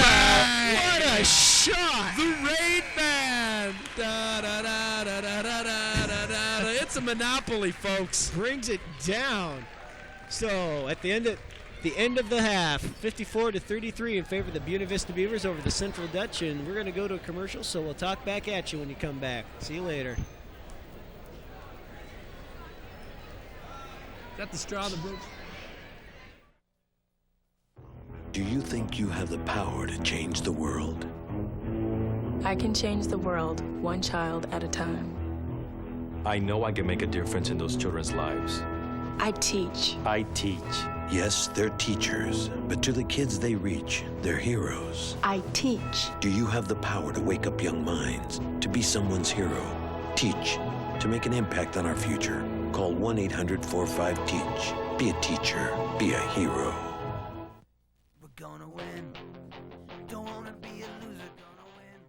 What a shot! The Rain Man. Da, da, da, da, da, da, da, da, da. It's a monopoly, folks. Brings it down. So at the end of the half, 54-33 in favor of the Buena Vista Beavers over the Central Dutch, and we're going to go to a commercial. So we'll talk back at you when you come back. See you later. Got the straw that broke. Do you think you have the power to change the world? I can change the world one child at a time. I know I can make a difference in those children's lives. I teach. I teach. Yes, they're teachers, but to the kids they reach, they're heroes. I teach. Do you have the power to wake up young minds, to be someone's hero? Teach, to make an impact on our future. Call 1-800-45-TEACH. Be a teacher. Be a hero. We're gonna win. Don't wanna be a loser. Gonna win.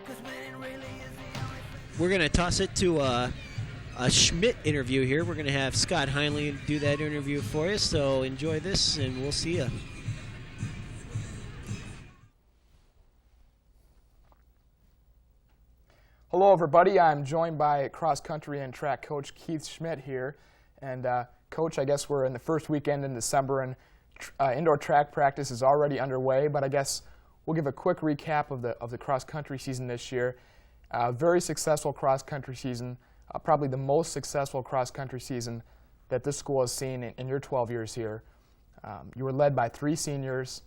'Cause winning really is the only thing. We're going to toss it to a Schmidt interview here. We're going to have Scott Heinley do that interview for you. So enjoy this, and we'll see you. Hello, everybody. I'm joined by cross-country and track coach Keith Schmidt here. And, Coach, I guess we're in the first weekend in December, and indoor track practice is already underway. But I guess we'll give a quick recap of the cross-country season this year. Very successful cross-country season, probably the most successful cross-country season that this school has seen in your 12 years here. You were led by 3 seniors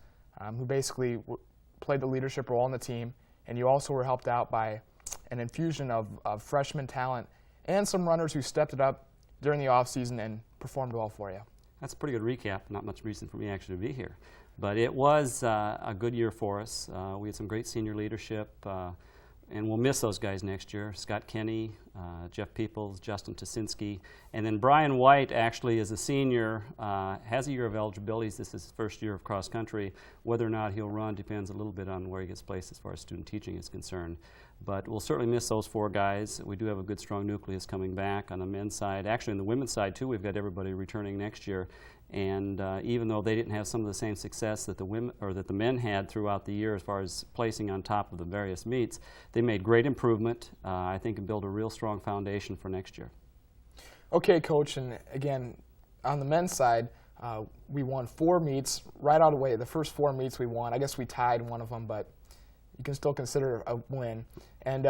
who basically played the leadership role on the team, and you also were helped out by an infusion of freshman talent and some runners who stepped it up during the offseason and performed well for you. That's a pretty good recap. Not much reason for me actually to be here. But it was a good year for us. We had some great senior leadership, and we'll miss those guys next year. Scott Kenny, Jeff Peoples, Justin Tosinski, and then Brian White actually is a senior, has a year of eligibility. This is his first year of cross country. Whether or not he'll run depends a little bit on where he gets placed as far as student teaching is concerned. But we'll certainly miss those 4 guys. We do have a good, strong nucleus coming back on the men's side. Actually, on the women's side, too, we've got everybody returning next year. And even though they didn't have some of the same success that the women or that the men had throughout the year as far as placing on top of the various meets, they made great improvement, I think, and built a real strong foundation for next year. Okay, Coach, and again, on the men's side, we won 4 meets right out of the way. The first 4 meets we won. I guess we tied one of them, but you can still consider a win. And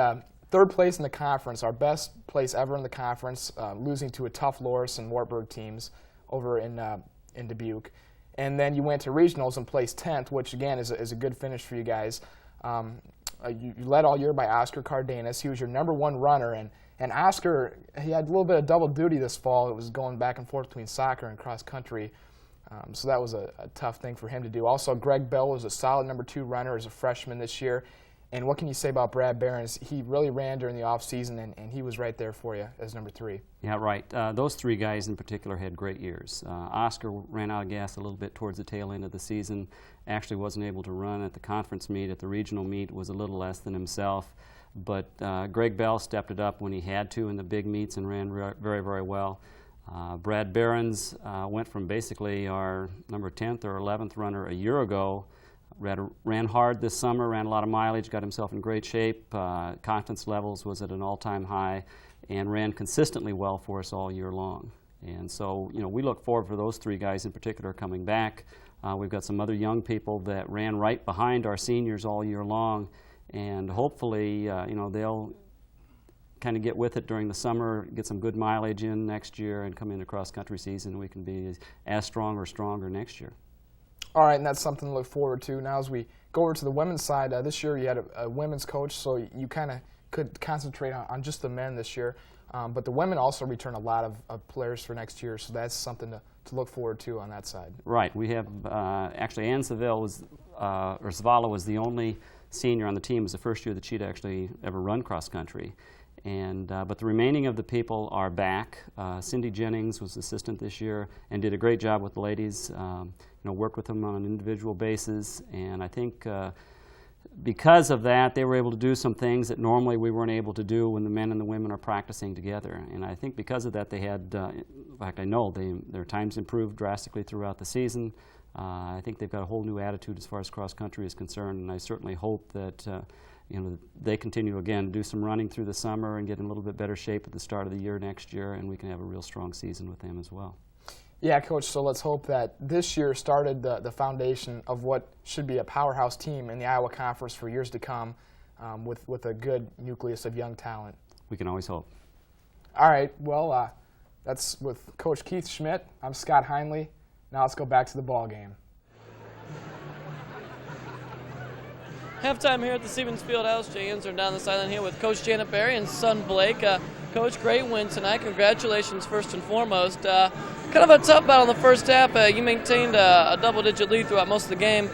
3rd place in the conference, our best place ever in the conference, losing to a tough Loris and Wartburg teams over in Dubuque. And then you went to regionals and placed 10th, which again is a good finish for you guys. You led all year by Oscar Cardenas. He was your #1 runner, and Oscar, he had a little bit of double duty this fall. It was going back and forth between soccer and cross country. So that was a tough thing for him to do. Also, Greg Bell was a solid #2 runner as a freshman this year. And what can you say about Brad Behrens? He really ran during the offseason, and he was right there for you as #3. Yeah, right. Those 3 guys in particular had great years. Oscar ran out of gas a little bit towards the tail end of the season. Actually wasn't able to run at the conference meet. At the regional meet was a little less than himself. But Greg Bell stepped it up when he had to in the big meets and ran very, very well. Brad Behrens went from basically our number 10th or 11th runner a year ago. Ran hard this summer, ran a lot of mileage, got himself in great shape. Confidence levels was at an all-time high, and ran consistently well for us all year long. And so, we look forward for those three guys in particular coming back. We've got some other young people that ran right behind our seniors all year long, and hopefully, they'll kind of get with it during the summer, get some good mileage in next year, and come into cross-country season, and we can be as strong or stronger next year. All right, and that's something to look forward to. Now, as we go over to the women's side, this year you had a women's coach, so you kind of could concentrate on just the men this year. But the women also return a lot of players for next year, so that's something to look forward to on that side. Right. We have actually Ann Zavala was the only senior on the team. It was the first year that she'd actually ever run cross country. And but the remaining of the people are back. Cindy Jennings was assistant this year and did a great job with the ladies. Worked with them on an individual basis, and I think because of that, they were able to do some things that normally we weren't able to do when the men and the women are practicing together. And I think because of that, they had, in fact, I know their times improved drastically throughout the season. I think they've got a whole new attitude as far as cross country is concerned, and I certainly hope that they continue again to do some running through the summer and get in a little bit better shape at the start of the year next year, and we can have a real strong season with them as well. Yeah, Coach, so let's hope that this year started the foundation of what should be a powerhouse team in the Iowa Conference for years to come with a good nucleus of young talent. We can always hope. All right, well, that's with Coach Keith Schmidt. I'm Scott Heinley. Now let's go back to the ball game. Halftime here at the Stevens Fieldhouse. Jayens are down the sideline here with Coach Janet Berry and son Blake. Coach, great win tonight. Congratulations first and foremost. Kind of a tough battle in the first half. You maintained a double-digit lead throughout most of the game.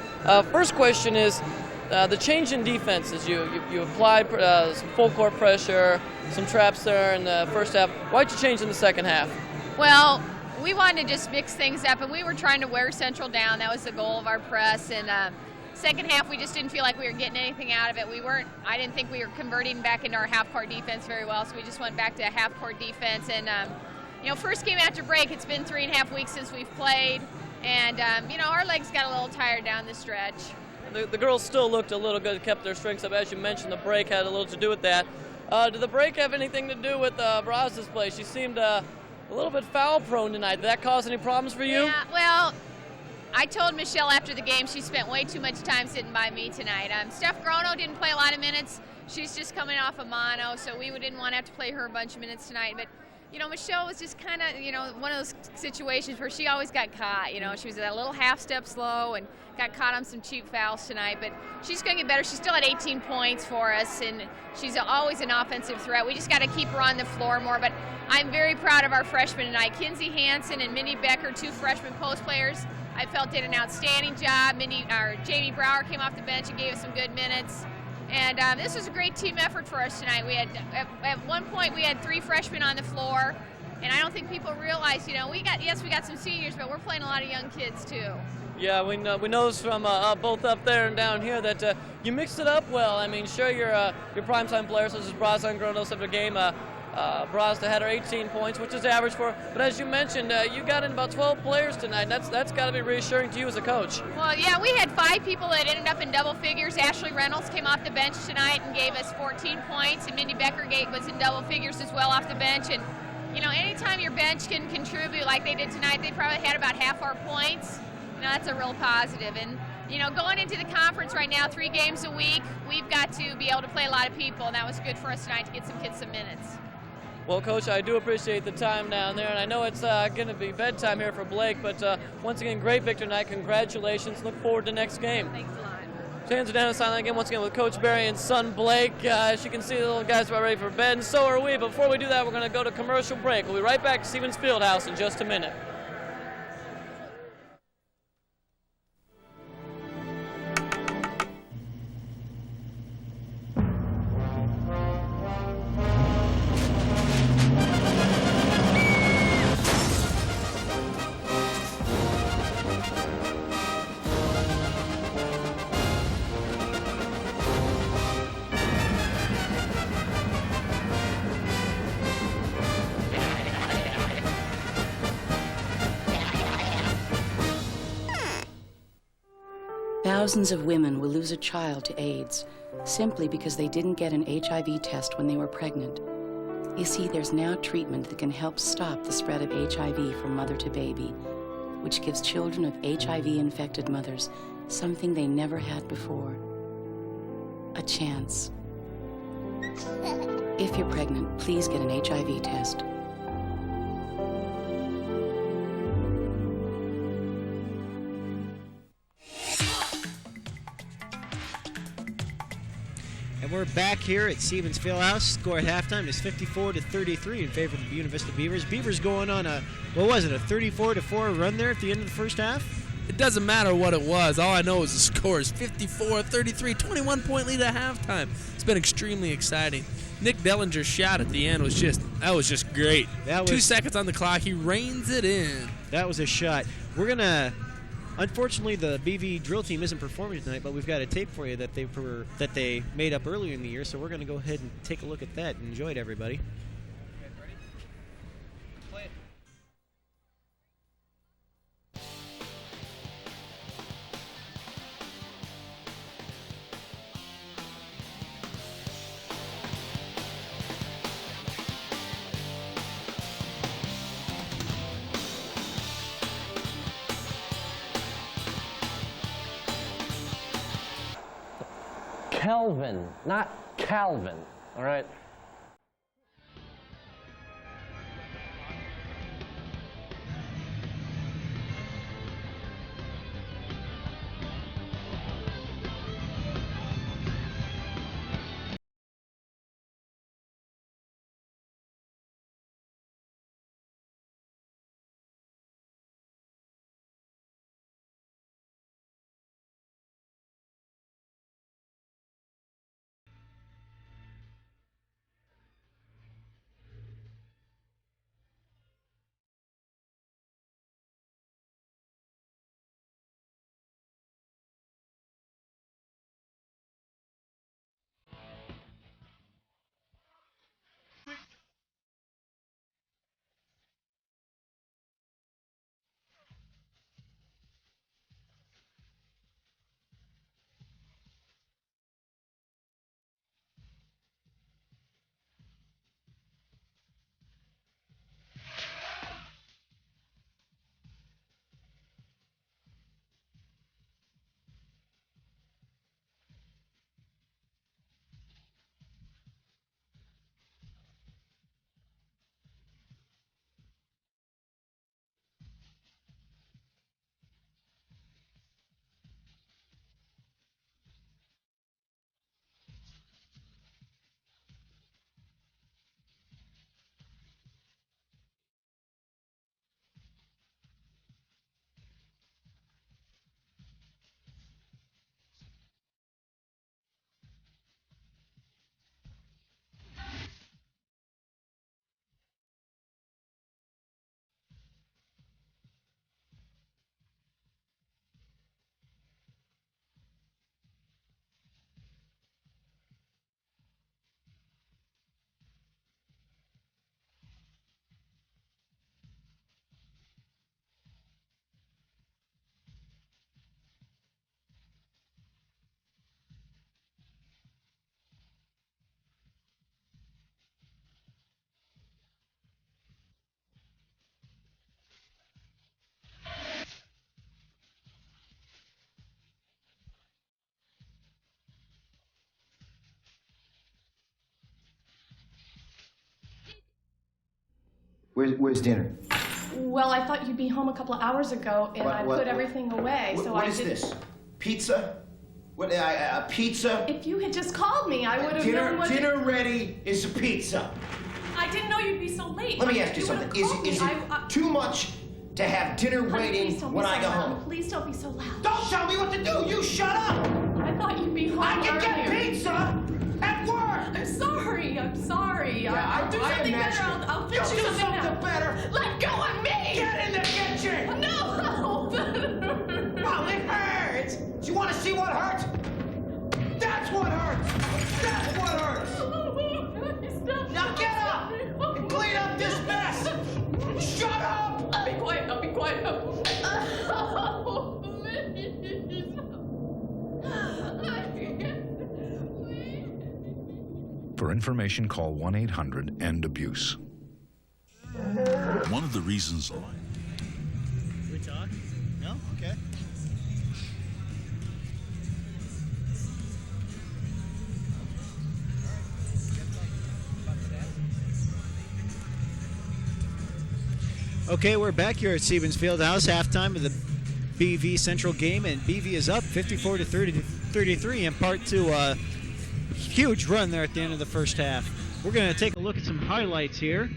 First question is the change in defenses. You applied some full-court pressure, some traps there in the first half. Why'd you change in the second half? Well, we wanted to just mix things up, and we were trying to wear Central down. That was the goal of our press. And second half, we just didn't feel like we were getting anything out of it. I didn't think we were converting back into our half-court defense very well, so we just went back to a half-court defense. And first game after break, it's been 3.5 weeks since we've played, and our legs got a little tired down the stretch. The girls still looked a little good, kept their strengths up. As you mentioned, the break had a little to do with that. Did the break have anything to do with Braz's play? She seemed a little bit foul-prone tonight. Did that cause any problems for you? Yeah, well, I told Michelle after the game she spent way too much time sitting by me tonight. Steph Grono didn't play a lot of minutes. She's just coming off a mono, so we didn't want to have to play her a bunch of minutes tonight. But Michelle was just kind of, one of those situations where she always got caught. She was a little half step slow and got caught on some cheap fouls tonight. But she's going to get better. She's still at 18 points for us, and she's always an offensive threat. We just got to keep her on the floor more. But I'm very proud of our freshmen tonight. Kinsey Hansen and Mindy Becker, 2 freshman post players, I felt did an outstanding job. Jamie Brower came off the bench and gave us some good minutes. And this was a great team effort for us tonight. We had at one point we had 3 freshmen on the floor, and I don't think people realize, we got some seniors, but we're playing a lot of young kids too. Yeah, we know this from both up there and down here that you mixed it up well. I mean, sure, your primetime players such as Braz and Gronos of the game. Braz had her 18 points, which is average for her. But as you mentioned, you got in about 12 players tonight. That's got to be reassuring to you as a coach. Well, yeah, we had 5 people that ended up in double figures. Ashley Reynolds came off the bench tonight and gave us 14 points, and Mindy Becker was in double figures as well off the bench. And anytime your bench can contribute like they did tonight, they probably had about half our points. That's a real positive. And going into the conference right now, 3 games a week, we've got to be able to play a lot of people, and that was good for us tonight to get some kids some minutes. Well, Coach, I do appreciate the time down there, and I know it's going to be bedtime here for Blake, but once again, great victory tonight. Congratulations. Look forward to next game. Thanks a lot. Hands are down the sideline again, once again with Coach Berry and son Blake. As you can see, the little guys are about ready for bed, and so are we. But before we do that, we're going to go to commercial break. We'll be right back to Stevens Fieldhouse in just a minute. Thousands of women will lose a child to AIDS simply because they didn't get an HIV test when they were pregnant. You see, there's now treatment that can help stop the spread of HIV from mother to baby, which gives children of HIV-infected mothers something they never had before. A chance. If you're pregnant, please get an HIV test. And we're back here at Stevens Fieldhouse. Score at halftime is 54-33 in favor of the Buena Vista Beavers. Beavers going on a, what was it, a 34-4 run there at the end of the first half? It doesn't matter what it was. All I know is the score is 54-33, 21-point lead at halftime. It's been extremely exciting. Nick Dellinger's shot at the end was just great. 2 seconds on the clock. He reins it in. That was a shot. We're going to, unfortunately, the BV drill team isn't performing tonight, but we've got a tape for you that they made up earlier in the year, so we're going to go ahead and take a look at that. Enjoy it, everybody. Kelvin, not Calvin, all right? Where's dinner? Well, I thought you'd be home a couple of hours ago, and I put everything away, so I What is didn't... this? Pizza? What? Pizza? If you had just called me, I would have known what... Dinner ready is a pizza. I didn't know you'd be so late. Let me ask you something. Is it too much to have dinner waiting when I go home? Please don't be so loud. Don't tell me what to do! You shut up! I thought you'd be home I can get earlier. pizza at work! I'm sorry. Yeah, I'll do something better. I'll fix you something now. Better. Let go of me! Get in the kitchen! No! Well, it hurts! Do you want to see what hurts? That's what hurts! That's what hurts! Now get up and clean up this mess! Shut up! I'll be quiet. Oh, please. For information, call 1-800-END-ABUSE. One of the reasons. We talk? No? Okay. Okay, we're back here at Stevens Fieldhouse, halftime of the BV Central game, and BV is up 54-33 in part to a huge run there at the end of the first half. We're going to take a look at some highlights here.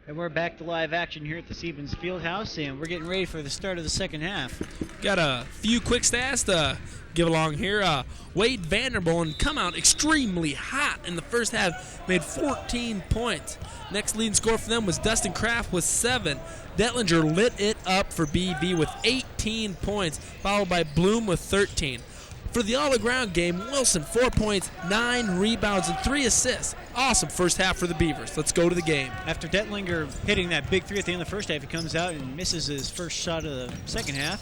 And we're back to live action here at the Stevens Fieldhouse, and we're getting ready for the start of the second half. Got a few quick stats to give along here. Wade Vandermolen come out extremely hot in the first half, made 14 points. Next leading scorer for them was Dustin Kraft with 7. Detlinger lit it up for BV with 18 points, followed by Bloom with 13. For the all-around game, Wilson 4 points, 9 rebounds, and 3 assists. Awesome first half for the Beavers. Let's go to the game. After Detlinger hitting that big three at the end of the first half, he comes out and misses his first shot of the second half.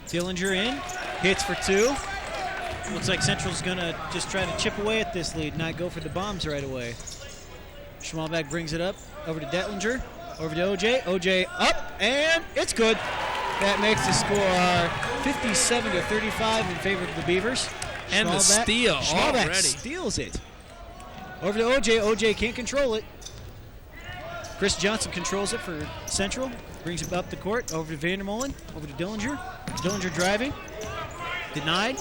Dillinger in, hits for 2. Looks like Central's going to just try to chip away at this lead, not go for the bombs right away. Schmalbach brings it up, over to Detlinger, over to OJ. OJ up, and it's good. That makes the score 57-35 in favor of the Beavers. And the steal already. Steals it. Over to OJ. OJ can't control it. Chris Johnson controls it for Central. Brings it up the court. Over to Vandermolen. Over to Dillinger. Dillinger driving. Denied.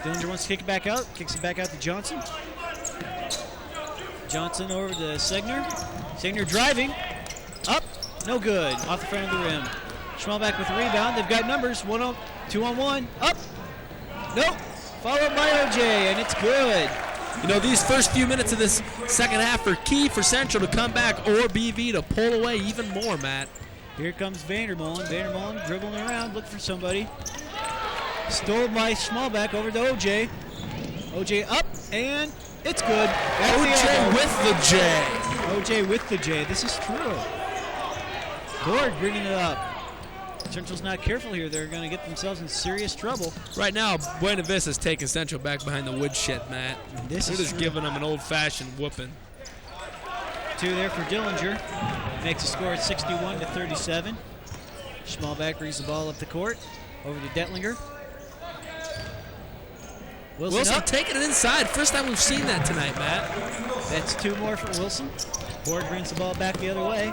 Dillinger wants to kick it back out. Kicks it back out to Johnson. Johnson over to Segner. Segner driving. Up. No good. Off the front of the rim. Schmalbach with the rebound. They've got numbers. 2-on-1. Up. Nope. Followed by OJ, and it's good. You know, these first few minutes of this second half are key for Central to come back or BV to pull away even more, Matt. Here comes Vandermolen. Vandermolen dribbling around, looking for somebody. Stole by Schmalbach over to OJ. OJ up, and it's good. OJ with the J. OJ with the J. This is true. Gord bringing it up. Central's not careful here. They're going to get themselves in serious trouble. Right now, Buena Vista's taking Central back behind the woodshed, Matt. They're just giving them an old-fashioned whooping. 2 there for Dillinger. Makes the score at 61-37. Schmalbach brings the ball up the court. Over to Detlinger. Wilson taking it inside. First time we've seen that tonight, Matt. That's 2 more for Wilson. Ford brings the ball back the other way.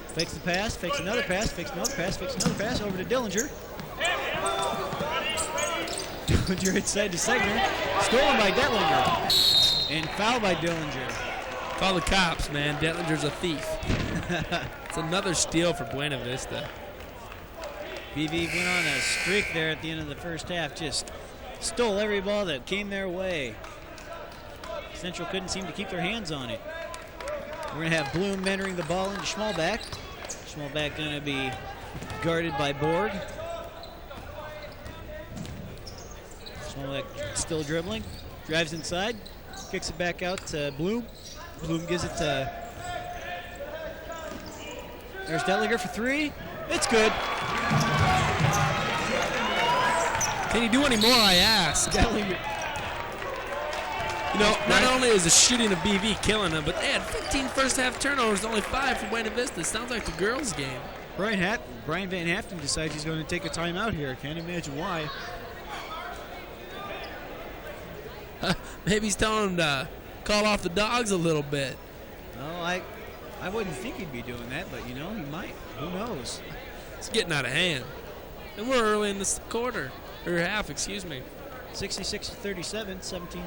Fakes the pass, fakes another pass, fakes another pass, fakes another pass, over to Dillinger. Dillinger inside to Segner. Stolen by Detlinger. And fouled by Dillinger. Call the cops, man. Detlinger's a thief. It's another steal for Buena Vista. BV went on a streak there at the end of the first half. Just stole every ball that came their way. Central couldn't seem to keep their hands on it. We're going to have Bloom mentoring the ball into Schmalbach. Schmalbach going to be guarded by Borg. Schmalbach still dribbling. Drives inside. Kicks it back out to Bloom. Bloom gives it to... There's Detlinger for 3. It's good. Can he do any more, I ask? Detlinger. You Not only is the shooting of BV killing them, but they had 15 first-half turnovers, only 5 for Buena Vista. Sounds like the girls' game. Brian Van Haften decides he's going to take a timeout here. Can't imagine why. Maybe he's telling them to call off the dogs a little bit. Oh, I wouldn't think he'd be doing that, but, you know, he might. Who knows? It's getting out of hand. And we're early in this quarter, or half, excuse me. 66-37, 17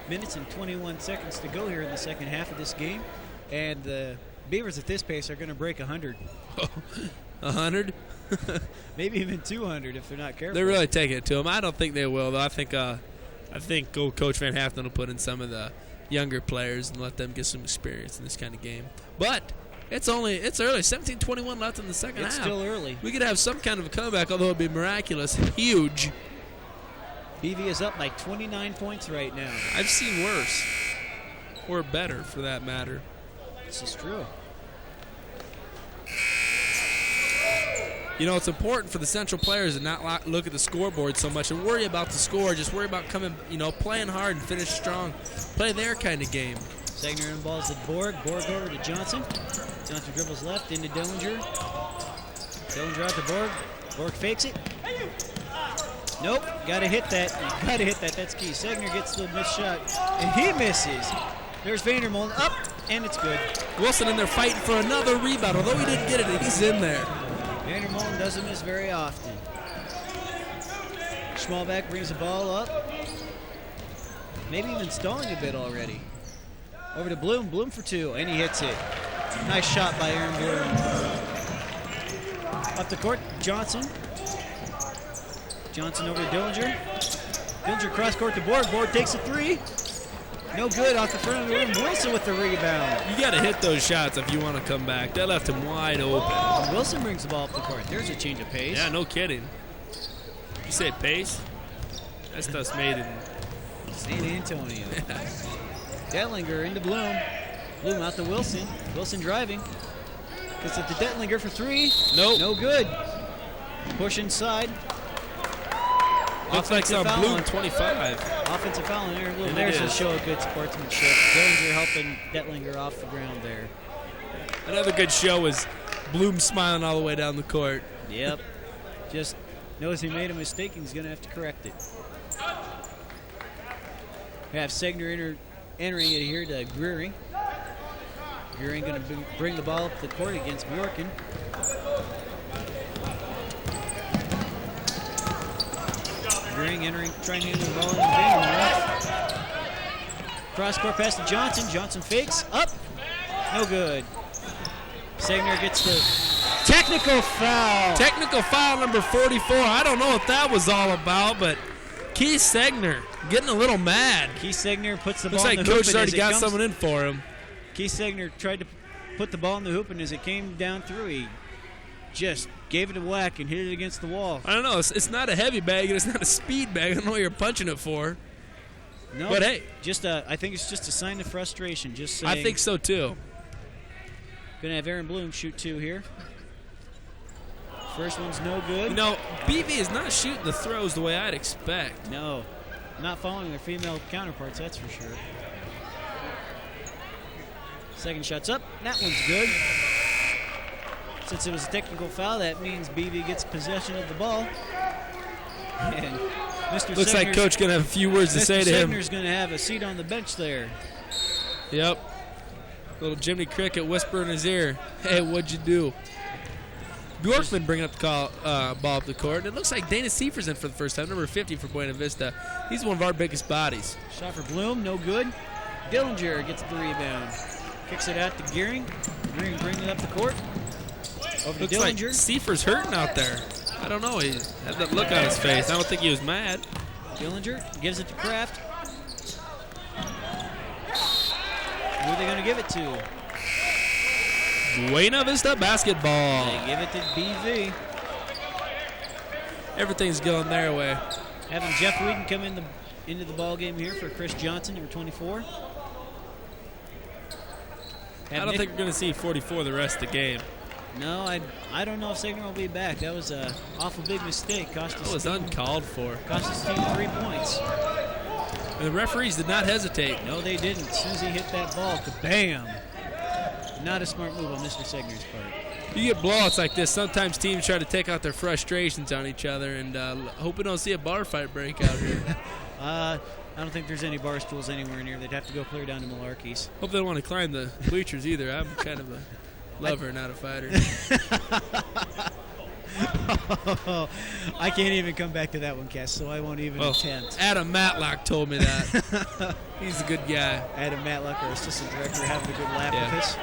minutes and 21 seconds to go here in the second half of this game. And the Beavers at this pace are going to break 100. 100? Maybe even 200 if they're not careful. They're really taking it to them. I don't think they will, though. I think Coach Van Haften will put in some of the younger players and let them get some experience in this kind of game. But it's early. 17-21 left in the second half. It's still early. We could have some kind of a comeback, although it would be miraculous. Huge. BV is up by 29 points right now. I've seen worse. Or better, for that matter. This is true. You know, it's important for the Central players to not look at the scoreboard so much and worry about the score. Just worry about playing hard and finish strong. Play their kind of game. Segner involves the Borg. Borg over to Johnson. Johnson dribbles left into Dillinger. Dillinger out to Borg. Borg fakes it. Nope. Got to hit that. Got to hit that. That's key. Segner gets the missed shot. And he misses. There's Vandermolen up, and it's good. Wilson in there fighting for another rebound. Although he didn't get it, he's in there. Vandermolen doesn't miss very often. Schmalbeck brings the ball up. Maybe even stalling a bit already. Over to Bloom. Bloom for 2, and he hits it. Nice shot by Aaron Bloom. Up the court, Johnson. Johnson over to Dillinger. Dillinger cross court to Borg. Borg takes a 3. No good off the front of the rim. Wilson with the rebound. You got to hit those shots if you want to come back. That left him wide open. Wilson brings the ball up the court. There's a change of pace. Yeah, no kidding. You say pace? That stuff's made in San Antonio. Detlinger into Bloom. Bloom out to Wilson. Wilson driving. Gets it to Detlinger for 3. Nope. No good. Push inside. Looks like some Bloom 25. Offensive foul on Aaron Bloom. There's a show of good sportsmanship. Dillinger helping Detlinger off the ground there. Another good show was Bloom smiling all the way down the court. Yep. Just knows he made a mistake and he's going to have to correct it. We have Segner entering it here to Greering. Greering going to bring the ball up the court against Bjorken. Greering entering, trying to enter the ball in the left. Cross court pass to Johnson. Johnson fakes. Up. No good. Segner gets the technical foul. Technical foul number 44. I don't know what that was all about, but Keith Segner getting a little mad. Keith Segner puts the ball Looks in like the hoop. Coach has already got someone in for him. Keith Segner tried to put the ball in the hoop, and as it came down through, he just gave it a whack and hit it against the wall. I don't know. It's not a heavy bag, and it's not a speed bag. I don't know what you're punching it for. No, but hey, I think it's just a sign of frustration. Just saying. I think so too. Gonna have Aaron Bloom shoot 2 here. First one's no good. You know, BV is not shooting the throws the way I'd expect. No, not following their female counterparts, that's for sure. Second shot's up. That one's good. Since it was a technical foul, that means BV gets possession of the ball. And Mr. Looks like Coach going to have a few words to say to him. Mr. Segner's going to have a seat on the bench there. Yep. Little Jimmy Cricket whisper in his ear. Hey, what'd you do? Bjorkman bringing up the ball up the court. It looks like Dana Seifer's in for the first time, number 50 for Buena Vista. He's one of our biggest bodies. Shot for Bloom, no good. Dillinger gets the rebound. Kicks it out to Gearing. Gearing brings it up the court. Over Looks to like Dillinger. Seifer's hurting out there. I don't know. He had that look on his face. I don't think he was mad. Dillinger gives it to Kraft. Who are they going to give it to? Buena Vista basketball. They give it to BV. Everything's going their way. Having Jeff Whedon come into the ball game here for Chris Johnson, number 24. I don't think we're going to see 44 the rest of the game. No, I don't know if Segner will be back. That was an awful big mistake. Cost us that was uncalled for. Cost us team 3 points. And the referees did not hesitate. No, they didn't. As soon as he hit that ball, bam! Not a smart move on Mr. Segner's part. You get blowouts like this, sometimes teams try to take out their frustrations on each other, and hope we don't see a bar fight break out here. I don't think there's any bar stools anywhere near. They'd have to go clear down to Malarkey's. Hope they don't want to climb the bleachers either. I'm kind of a lover, not a fighter. I can't even come back to that one, Cass, so I won't even attempt. Adam Matlock told me that. He's a good guy. Adam Matlock, our assistant director, having a good laugh with us.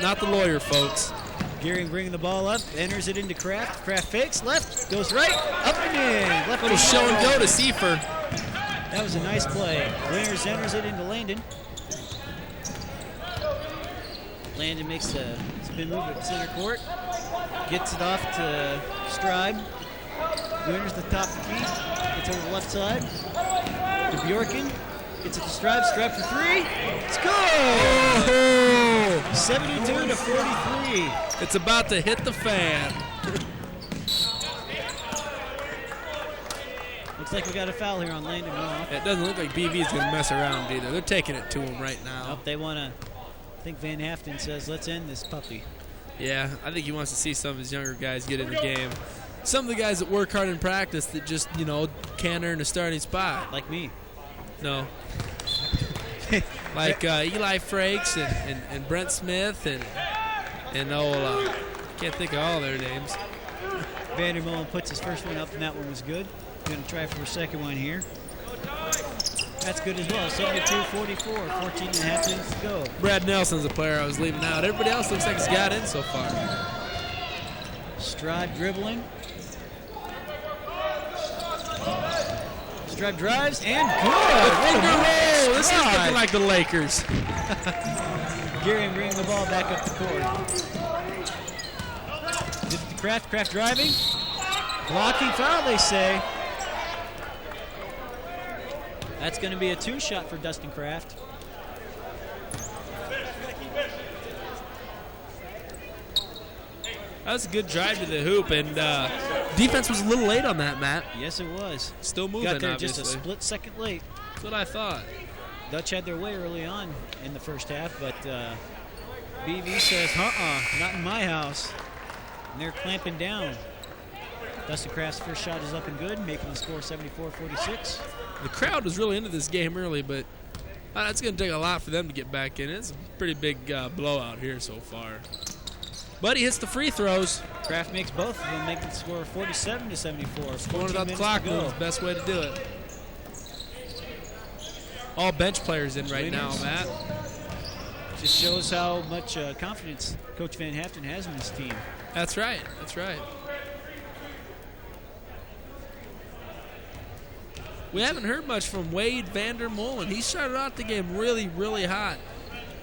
Not the lawyer, folks. Gearing bringing the ball up, enters it into Kraft. Kraft fakes, left, goes right, up and in. Left little show and go to Seifert. That was a nice play. Winters enters it into Landon. Landon makes the spin move at center court. Gets it off to Stribe. Winters the top of the key. Gets over the left side. To Bjorken. Gets it to Stribe. Stribe for three. It's good! Oh! 72 to 43. It's about to hit the fan. Looks like we got a foul here on Landon Roth. It doesn't look like BV's going to mess around either. They're taking it to him right now. Nope, they want to. I think Van Haften says, let's end this puppy. Yeah, I think he wants to see some of his younger guys get in the game. Some of the guys that work hard in practice that just, can't earn a starting spot. Like me. No. Like Eli Frakes and Brent Smith and can't think of all their names. Vandermolen puts his first one up, and that one was good. Going to try for a second one here. That's good as well. 72-44, 14 and a half minutes to go. Brad Nelson's a player I was leaving out. Everybody else looks like he's got in so far. Stribe dribbling. Stribe drives and good. Finger roll. This is looking like the Lakers. Gearing bringing the ball back up the court. Gives it to Kraft. Kraft driving. Blocking foul, they say. That's going to be a two-shot for Dustin Kraft. That was a good drive to the hoop, and defense was a little late on that, Matt. Yes, it was. Still moving, got there obviously. just a split second late. That's what I thought. Dutch had their way early on in the first half, but BV says, not in my house. And they're clamping down. Dustin Kraft's first shot is up and good, making the score 74-46. The crowd was really into this game early, but it's going to take a lot for them to get back in. It's a pretty big blowout here so far. But he hits the free throws. Kraft makes both of them, making the score 47-74. Scoring without the clock moves, best way to do it. All bench players in right now, Matt. Just shows how much confidence Coach Van Haften has in this team. That's right. That's right. We haven't heard much from Wade Vandermolen. He started out the game really, really hot.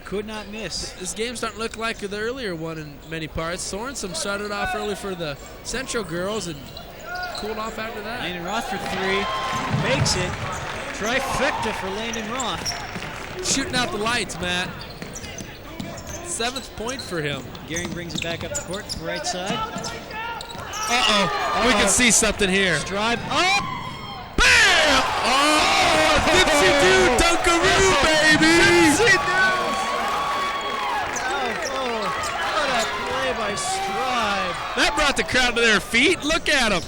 Could not miss. This game's starting to look like the earlier one in many parts. Sorensen started off early for the Central girls and cooled off after that. Landon Roth for three. Makes it. Trifecta for Landon Roth. Shooting out the lights, Matt. 7th point for him. Gearing brings it back up the court to the right side. We can see something here. Stribe up. Bam! Oh, Dipsy-doo Dunkaroo, baby! Dipsy-doo! What a play by Stribe. That brought the crowd to their feet. Look at them.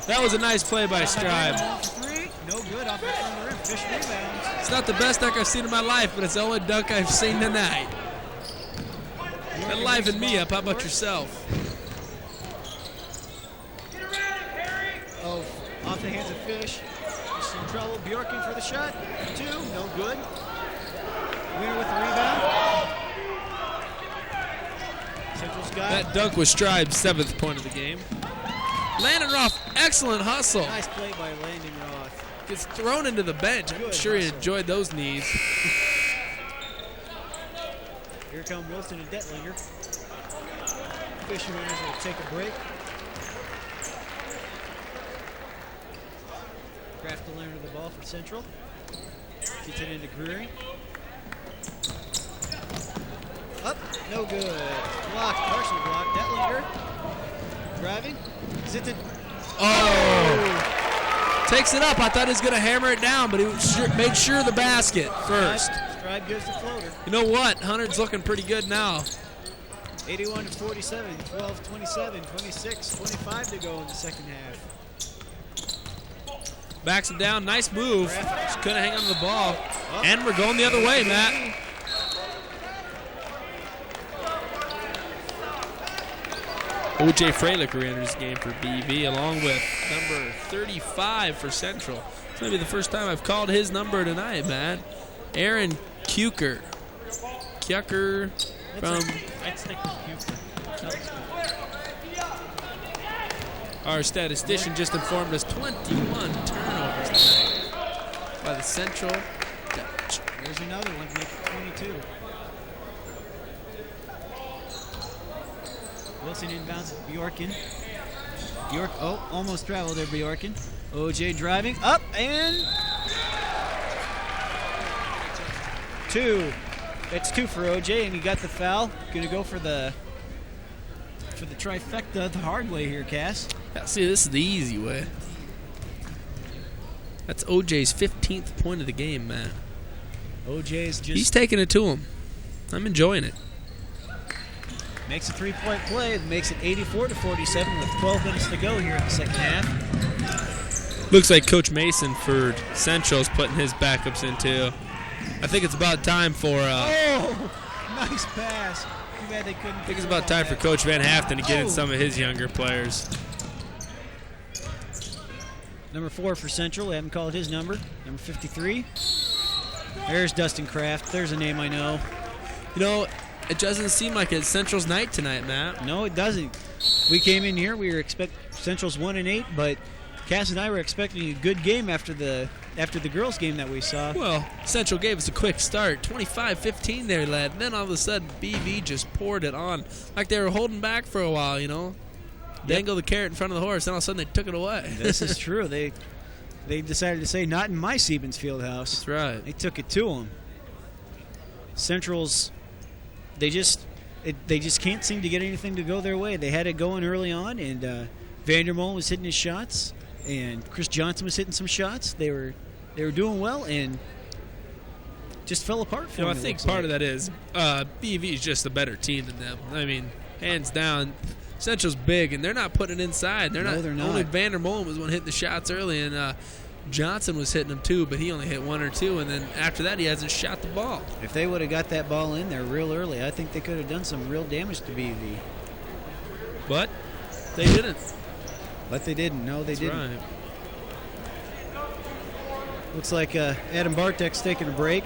That was a nice play by Stribe. No good off the front of the rim. Fish rebounds. It's not the best dunk I've seen in my life, but it's the only dunk I've seen tonight. That livened me up. How about yourself? Oh, off the hands of Fish. Just in trouble. Bjorken for the shot. 2, no good. Winner with the rebound. Central's got that dunk was Stribe's 7th point of the game. Landon Roth, excellent hustle. Nice play by Landon Roth. Gets thrown into the bench. I'm sure he enjoyed those knees. Here come Wilson and Detlinger. Fishermen will take a break. Kraft to learn the ball for Central. Gets it into Greering. Up, no good. Blocked, partially blocked. Detlinger driving. Zipped it. Oh! Takes it up. I thought he was going to hammer it down, but he made sure of the basket first. Stride goes to floater. You know what? Hunnard's looking pretty good now. 81 to 47, 12, 27, 26, 25 to go in the second half. Backs him down. Nice move. Just couldn't hang on to the ball. And we're going the other way, Matt. O.J. Freilich re-enters the game for BV, along with number 35 for Central. It's going to be the first time I've called his number tonight, Matt. Aaron Kuecker. Kuecker from... I'd stick with Kuecker. Our statistician just informed us 21 turnovers tonight by the Central Dutch. There's another one, make it 22. Wilson inbounds at Bjorken. Bjork, almost traveled there, Bjorken. OJ driving, up, and 2. That's 2 for OJ, and he got the foul. Gonna go for the trifecta the hard way here, Cass. Yeah, see, this is the easy way. That's OJ's 15th point of the game, man. OJ's just... He's taking it to him. I'm enjoying it. Makes a 3-point play. Makes it 84 to 47 with 12 minutes to go here in the second half. Looks like Coach Mason for Central's putting his backups in, too. I think it's about time for... Nice pass. Too bad they couldn't... I think it's about time for Coach Van Haften to get in some of his younger players. Number 4 for Central. We haven't called his number. Number 53. There's Dustin Kraft. There's a name I know. You know, it doesn't seem like it's Central's night tonight, Matt. No, it doesn't. We came in here. We were Central's 1-8, but Cass and I were expecting a good game after the girls' game that we saw. Well, Central gave us a quick start, 25-15 there, lad. And then all of a sudden, BV just poured it on, like they were holding back for a while. You know. Dangle the carrot in front of the horse, and all of a sudden they took it away. This is true. They decided to say, not in my Siebens Fieldhouse. That's right. They took it to them. Central's, they just can't seem to get anything to go their way. They had it going early on, and Vandermolen was hitting his shots, and Chris Johnson was hitting some shots. They were doing well, and just fell apart for them. I think part of that is BV is just a better team than them. I mean, hands down. Central's big, and they're not putting it inside. They're not. Only Vandermolen was one hitting the shots early, and Johnson was hitting them too, but he only hit 1 or 2, and then after that he hasn't shot the ball. If they would have got that ball in there real early, I think they could have done some real damage to BV. But they didn't. But they didn't. No, they didn't. Right. Looks like Adam Bartek's taking a break.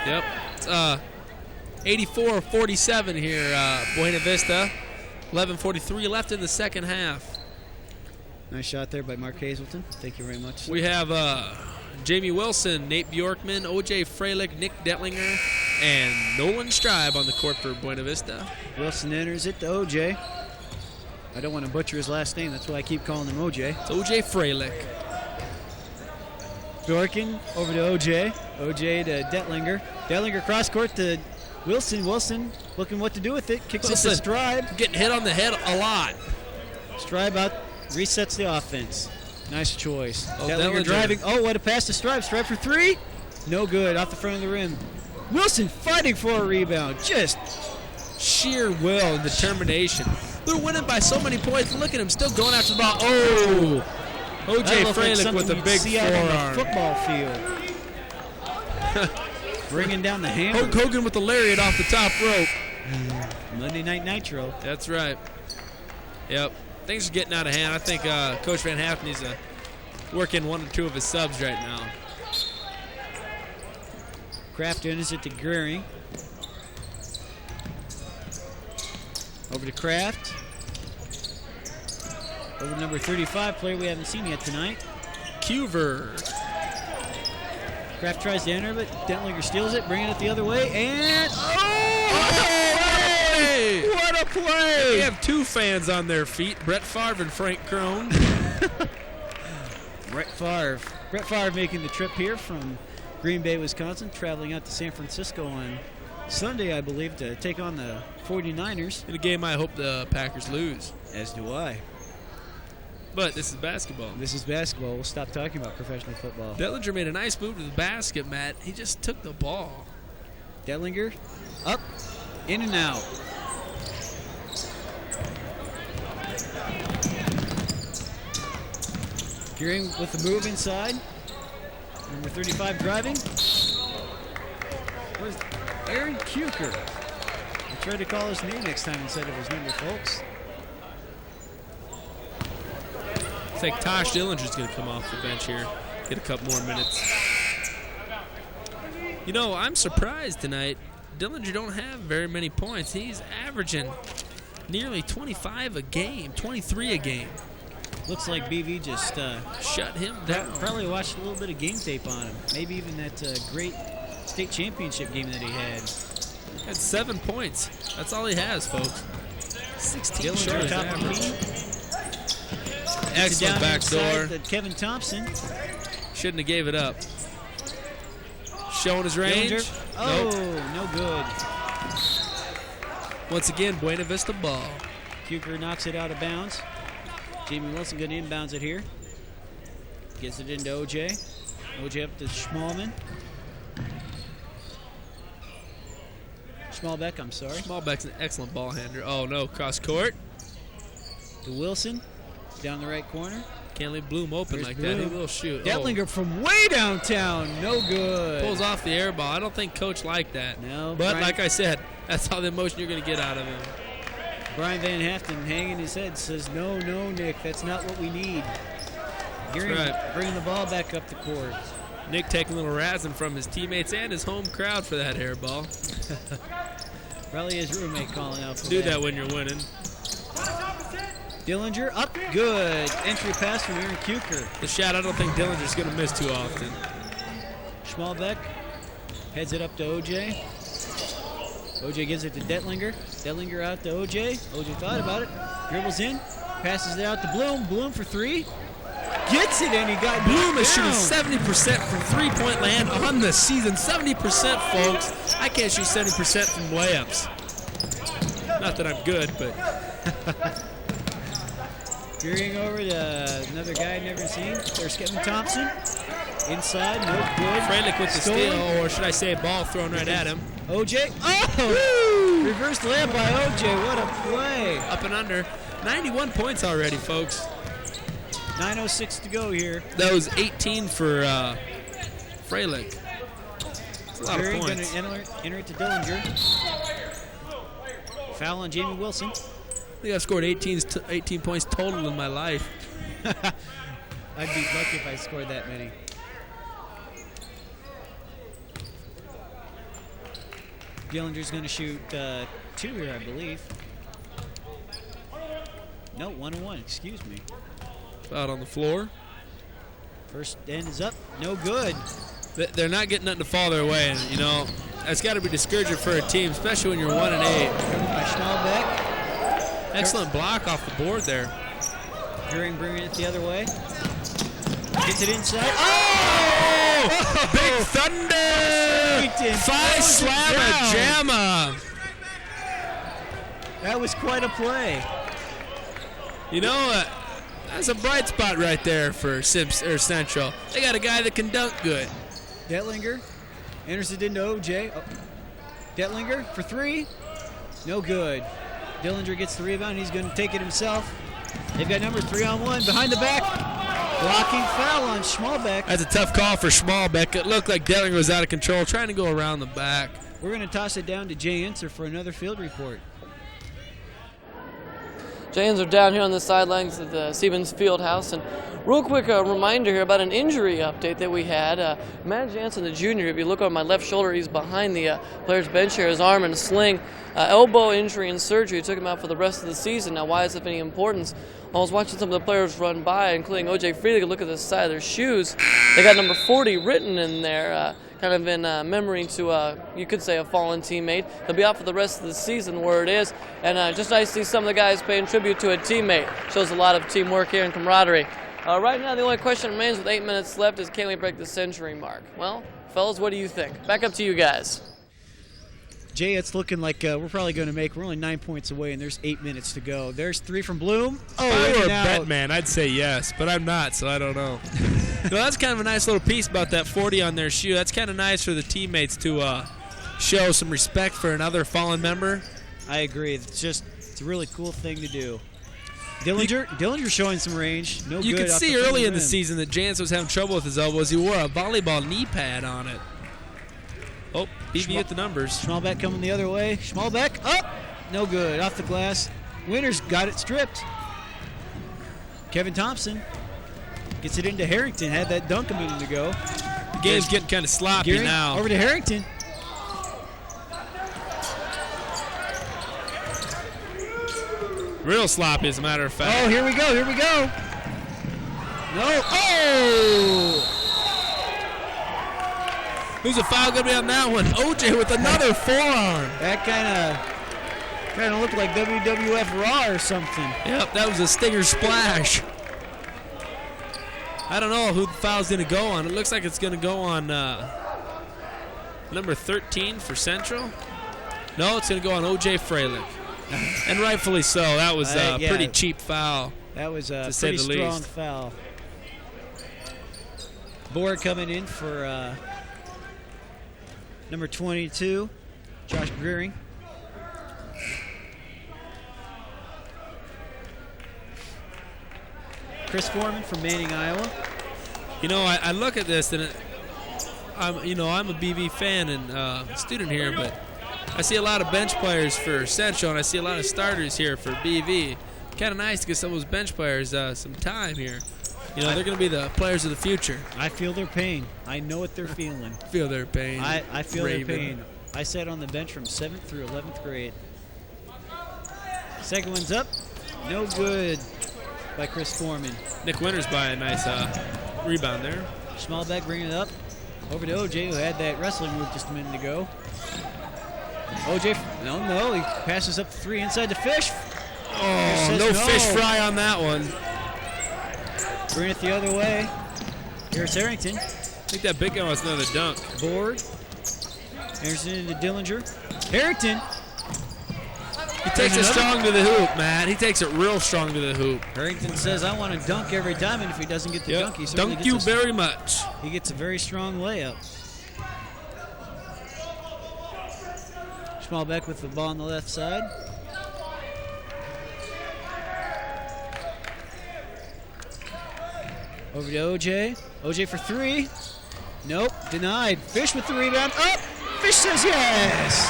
Yep. It's 84-47 here, Buena Vista. 11:43 left in the second half. Nice shot there by Mark Hazelton. Thank you very much. We have Jamie Wilson, Nate Bjorkman, O.J. Freilich, Nick Detlinger, and Nolan Stribe on the court for Buena Vista. Wilson enters it to O.J. I don't want to butcher his last name. That's why I keep calling him O.J. It's O.J. Freilich. Bjorken over to O.J. O.J. to Detlinger. Detlinger cross court to Wilson. Wilson looking what to do with it. Kicks it to Stribe. Getting hit on the head a lot. Stribe out, resets the offense. Nice choice. Oh, Detlinger driving. Oh, what a pass to Stribe. Stribe for 3. No good. Off the front of the rim. Wilson fighting for a rebound. Just sheer will and determination. They're winning by so many points. Look at him still going after the ball. Oh! O.J. Freilich with a big forearm. Football field. Bringing down the hammer. Hulk Hogan with the lariat off the top rope. Monday Night Nitro. That's right. Yep. Things are getting out of hand. I think Coach Van Haften needs to work in 1 or 2 of his subs right now. Kraft enters it to Geary. Over to Kraft. Over to number 35, player we haven't seen yet tonight. Cuver. Kraft tries to enter, but Detlinger steals it, bringing it the other way, and hey! What a play! We have 2 fans on their feet, Brett Favre and Frank Crone. Brett Favre making the trip here from Green Bay, Wisconsin, traveling out to San Francisco on Sunday, I believe, to take on the 49ers. In a game I hope the Packers lose. As do I. But this is basketball. This is basketball. We'll stop talking about professional football. Dellinger made a nice move to the basket, Matt. He just took the ball. Dellinger up, in and out. Gearing with the move inside. Number 35 driving. Where's Aaron Kuker? I'll try to call his name next time instead of his number, folks. I think Tosh Dillinger's going to come off the bench here, get a couple more minutes. You know, I'm surprised tonight. Dillinger don't have very many points. He's averaging nearly 25 a game, 23 a game. Looks like BV just shut him down. Probably watched a little bit of game tape on him. Maybe even that great state championship game that he had. Had 7 points. That's all he has, folks. 16 Dillinger short top of the average. key. Excellent back door. Kevin Thompson. Shouldn't have gave it up. Showing his range. Dillinger. Oh, no good. Once again, Buena Vista ball. Kuker knocks it out of bounds. Jamie Wilson going to inbounds it here. Gets it into OJ. OJ up to Schmalman. Schmalbeck, I'm sorry. Schmalbeck's an excellent ball handler. Oh, no, cross court. To Wilson. Down the right corner. Can't leave Bloom open like that. He will shoot. Dellinger from way downtown. No good. Pulls off the air ball. I don't think Coach liked that. No. But like I said, that's all the emotion you're going to get out of him. Brian Van Haften hanging his head says, no, Nick, that's not what we need. Gearing, bringing the ball back up the court. Nick taking a little razzing from his teammates and his home crowd for that air ball. Probably his roommate calling out for Do that when you're winning. Dillinger up, good. Entry pass from Aaron Kuker. The shot I don't think Dillinger's going to miss too often. Schmalbeck heads it up to OJ. OJ gives it to Dellinger. Dellinger out to OJ. OJ thought about it. Dribbles in. Passes it out to Bloom. Bloom for three. Gets it, and he got Bloom is shooting down. 70% from three-point land on the season. 70%, folks. I can't shoot 70% from layups. Not that I'm good, but... Veering over to another guy I've never seen. There's Kevin Thompson. Inside, no good. Freilich with the steal, or should I say ball thrown right at him. OJ. Oh! Woo! Reverse layup by OJ. What a play. Up and under. 91 points already, folks. 9:06 to go here. That was 18 for Freilich. That's a lot of points. Going to enter it to Dillinger. Foul on Jamie Wilson. I think I've scored 18 points total in my life. I'd be lucky if I scored that many. Dillinger's going to shoot 2 here, I believe. No, 1-1, excuse me. Foul on the floor. First end is up, no good. They're not getting nothing to fall their way, and you know, that's got to be discouraging for a team, especially when you're 1-8. By Schmalbeck. Excellent block off the board there. Bringing it the other way. Gets it inside. Oh! Big Thunder! Phi Slama Jamma. That was quite a play. You know, that's a bright spot right there for Central. They got a guy that can dunk good. Dellinger enters it into OJ. Oh. Dellinger for 3. No good. Dillinger gets the rebound. He's going to take it himself. They've got number 3-on-1 behind the back. Blocking foul on Schmalbeck. That's a tough call for Schmalbeck. It looked like Dellinger was out of control, trying to go around the back. We're going to toss it down to Jay Enser for another field report. Jays are down here on the sidelines at the Stevens Fieldhouse, and real quick reminder here about an injury update that we had. Matt Jansen, the junior, if you look on my left shoulder, he's behind the player's bench here, his arm in a sling. Elbow injury and surgery took him out for the rest of the season. Now, why is it of any importance? I was watching some of the players run by, including O.J. Freeling. Look at the side of their shoes. They got number 40 written in there, kind of in memory to, you could say, a fallen teammate. They'll be out for the rest of the season where it is. And just nice to see some of the guys paying tribute to a teammate. Shows a lot of teamwork here and camaraderie. Right now, the only question remains with 8 minutes left is, can we break the century mark? Well, fellas, what do you think? Back up to you guys. Jay, it's looking like we're probably going to make. We're only 9 points away, and there's 8 minutes to go. There's 3 from Bloom. Oh, if I were a bet man, I'd say yes, but I'm not, so I don't know. No, that's kind of a nice little piece about that 40 on their shoe. That's kind of nice for the teammates to show some respect for another fallen member. I agree. It's a really cool thing to do. Dillinger showing some range. No you good. could see early in the season that Jans was having trouble with his elbows. He wore a volleyball knee pad on it. Oh, BV at the numbers. Schmalbeck coming the other way. Schmalbeck up. No good. Off the glass. Winters got it stripped. Kevin Thompson gets it into Harrington. Had that dunk a minute ago. The game's getting kind of sloppy now. Over to Harrington. Real sloppy, as a matter of fact. Oh, here we go. Here we go. No. Oh! Who's a foul going to be on that one? OJ with another forearm. That kind of looked like WWF Raw or something. Yep, that was a stinger splash. I don't know who the foul's going to go on. It looks like it's going to go on number 13 for Central. No, it's going to go on OJ Freilich. And rightfully so. That was a pretty cheap foul. That was a to say pretty the strong least. foul. Board coming in for number 22, Josh Greering. Chris Foreman from Manning, Iowa. You know, I look at this and I'm a BV fan and student here, but I see a lot of bench players for Central and I see a lot of starters here for BV. Kind of nice to get some of those bench players some time here. You know, they're going to be the players of the future. I feel their pain. I know what they're feeling. Feel their pain. I feel Raven. their pain. I sat on the bench from 7th through 11th grade. Second one's up. No good by Chris Foreman. Nick Winters by a nice rebound there. Schmalbeck bringing it up. Over to OJ, who had that wrestling move just a minute ago. OJ, no, he passes up the 3 inside the Fish. Oh, no fish fry on that one. Bring it the other way. Here's Harrington. I think that big guy wants another dunk. Board. Harrington into Dillinger. Harrington. He takes it strong to the hoop, Matt. He takes it real strong to the hoop. Harrington says, I want to dunk every time, and if he doesn't get the dunk, he certainly dunk you very much. He gets a very strong layup. Schmalbeck with the ball on the left side. Over to OJ. OJ for 3. Nope, denied. Fish with the rebound. Up! Fish says yes!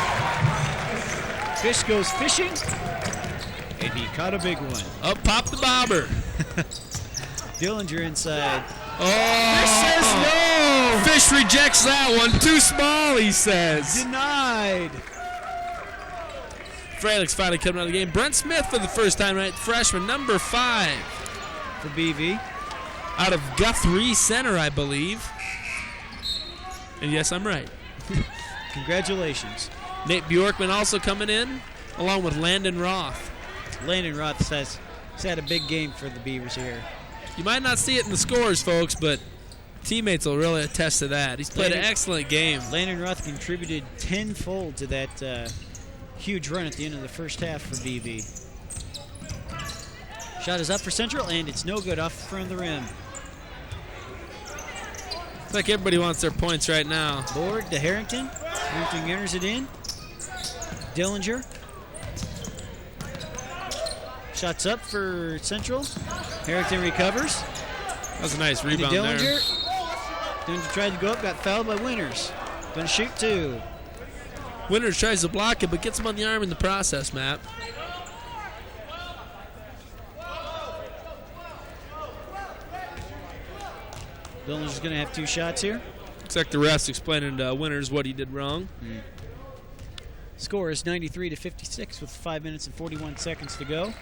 Fish goes fishing, and he caught a big one. Up pop the bobber. Dillinger inside. Oh! Fish says no! Fish rejects that one. Too small, he says. Denied. Freilich's finally coming out of the game. Brent Smith for the first time, right? Freshman, number 5. For BV. Out of Guthrie Center, I believe. And yes, I'm right. Congratulations. Nate Bjorkman also coming in, along with Landon Roth. Landon Roth says he's had a big game for the Beavers here. You might not see it in the scores, folks, but teammates will really attest to that. He's played an excellent game. Landon Roth contributed tenfold to that huge run at the end of the first half for BV. Shot is up for Central, and it's no good off the front of the rim. It's like everybody wants their points right now. Board to Harrington. Harrington enters it in. Dillinger. Shots up for Central. Harrington recovers. That was a nice rebound there. Dillinger tried to go up, got fouled by Winters. Gonna shoot 2. Winters tries to block it, but gets him on the arm in the process, Matt. Dillinger's gonna have 2 shots here. Looks like the refs explaining to Winters what he did wrong. Score is 93-56 with 5 minutes and 41 seconds to go.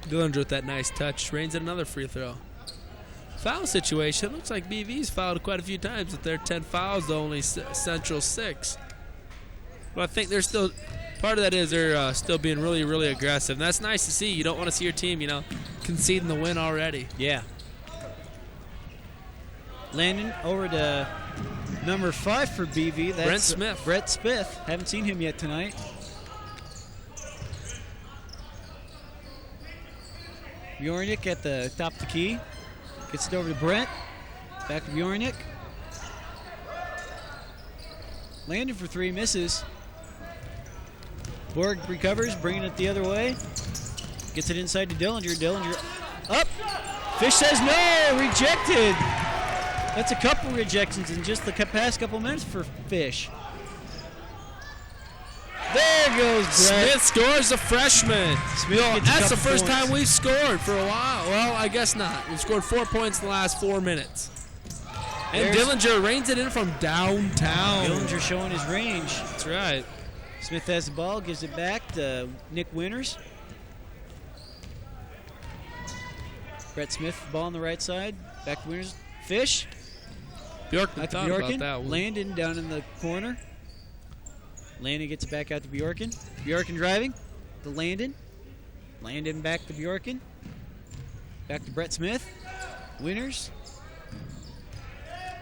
Dillinger with that nice touch. Rains at another free throw. Foul situation. Looks like BV's fouled quite a few times with their 10 fouls, though only Central 6. But I think they're still, part of that is they're still being really, really aggressive. And that's nice to see. You don't want to see your team, conceding the win already. Yeah. Landon over to Number 5 for BV. That's Brent Smith. Brett Smith. Haven't seen him yet tonight. Bjornick at the top of the key. Gets it over to Brent. Back to Bjornick. Landing for 3, misses. Borg recovers, bringing it the other way. Gets it inside to Dillinger. Dillinger up. Fish says no, rejected. That's a couple rejections in just the past couple minutes for Fish. There goes Brett. Smith scores a freshman. Smith gets a that's the couple first points. time we've scored for a while. Well, I guess not. We've scored 4 points in the last 4 minutes. And Dillinger reins it in from downtown. Dillinger showing his range. That's right. Smith has the ball, gives it back to Nick Winters. Brett Smith, ball on the right side. Back to Winters. Fish. Bjorken thought about that one. Landon down in the corner. Landon gets it back out to Bjorken. Bjorken driving to Landon. Landon back to Bjorken. Back to Brett Smith. Winters.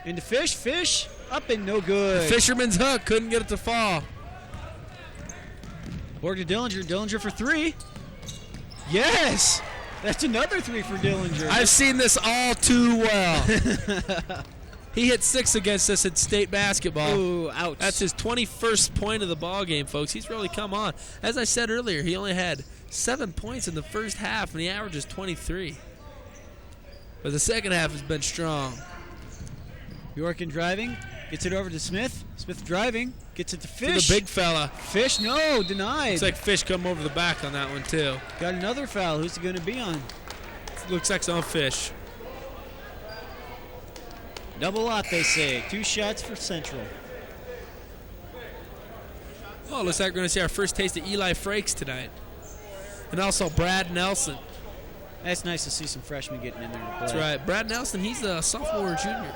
Into Fish. Fish up and no good. Fisherman's hook. Couldn't get it to fall. Borg to Dillinger. Dillinger for 3. Yes! That's another 3 for Dillinger. I've seen this all too well. He hit 6 against us at state basketball. Ooh, ouch. That's his 21st point of the ball game, folks. He's really come on. As I said earlier, he only had 7 points in the first half, and the average is 23. But the second half has been strong. Bjorken driving, gets it over to Smith. Smith driving, gets it to Fish. To the big fella. Fish, no, denied. Looks like Fish come over the back on that one, too. Got another foul. Who's it going to be on? Looks like some Fish. Double lot, they say. 2 shots for Central. Oh, looks like we're going to see our first taste of Eli Frakes tonight. And also Brad Nelson. That's nice to see some freshmen getting in there and play. That's right. Brad Nelson, he's a sophomore or junior.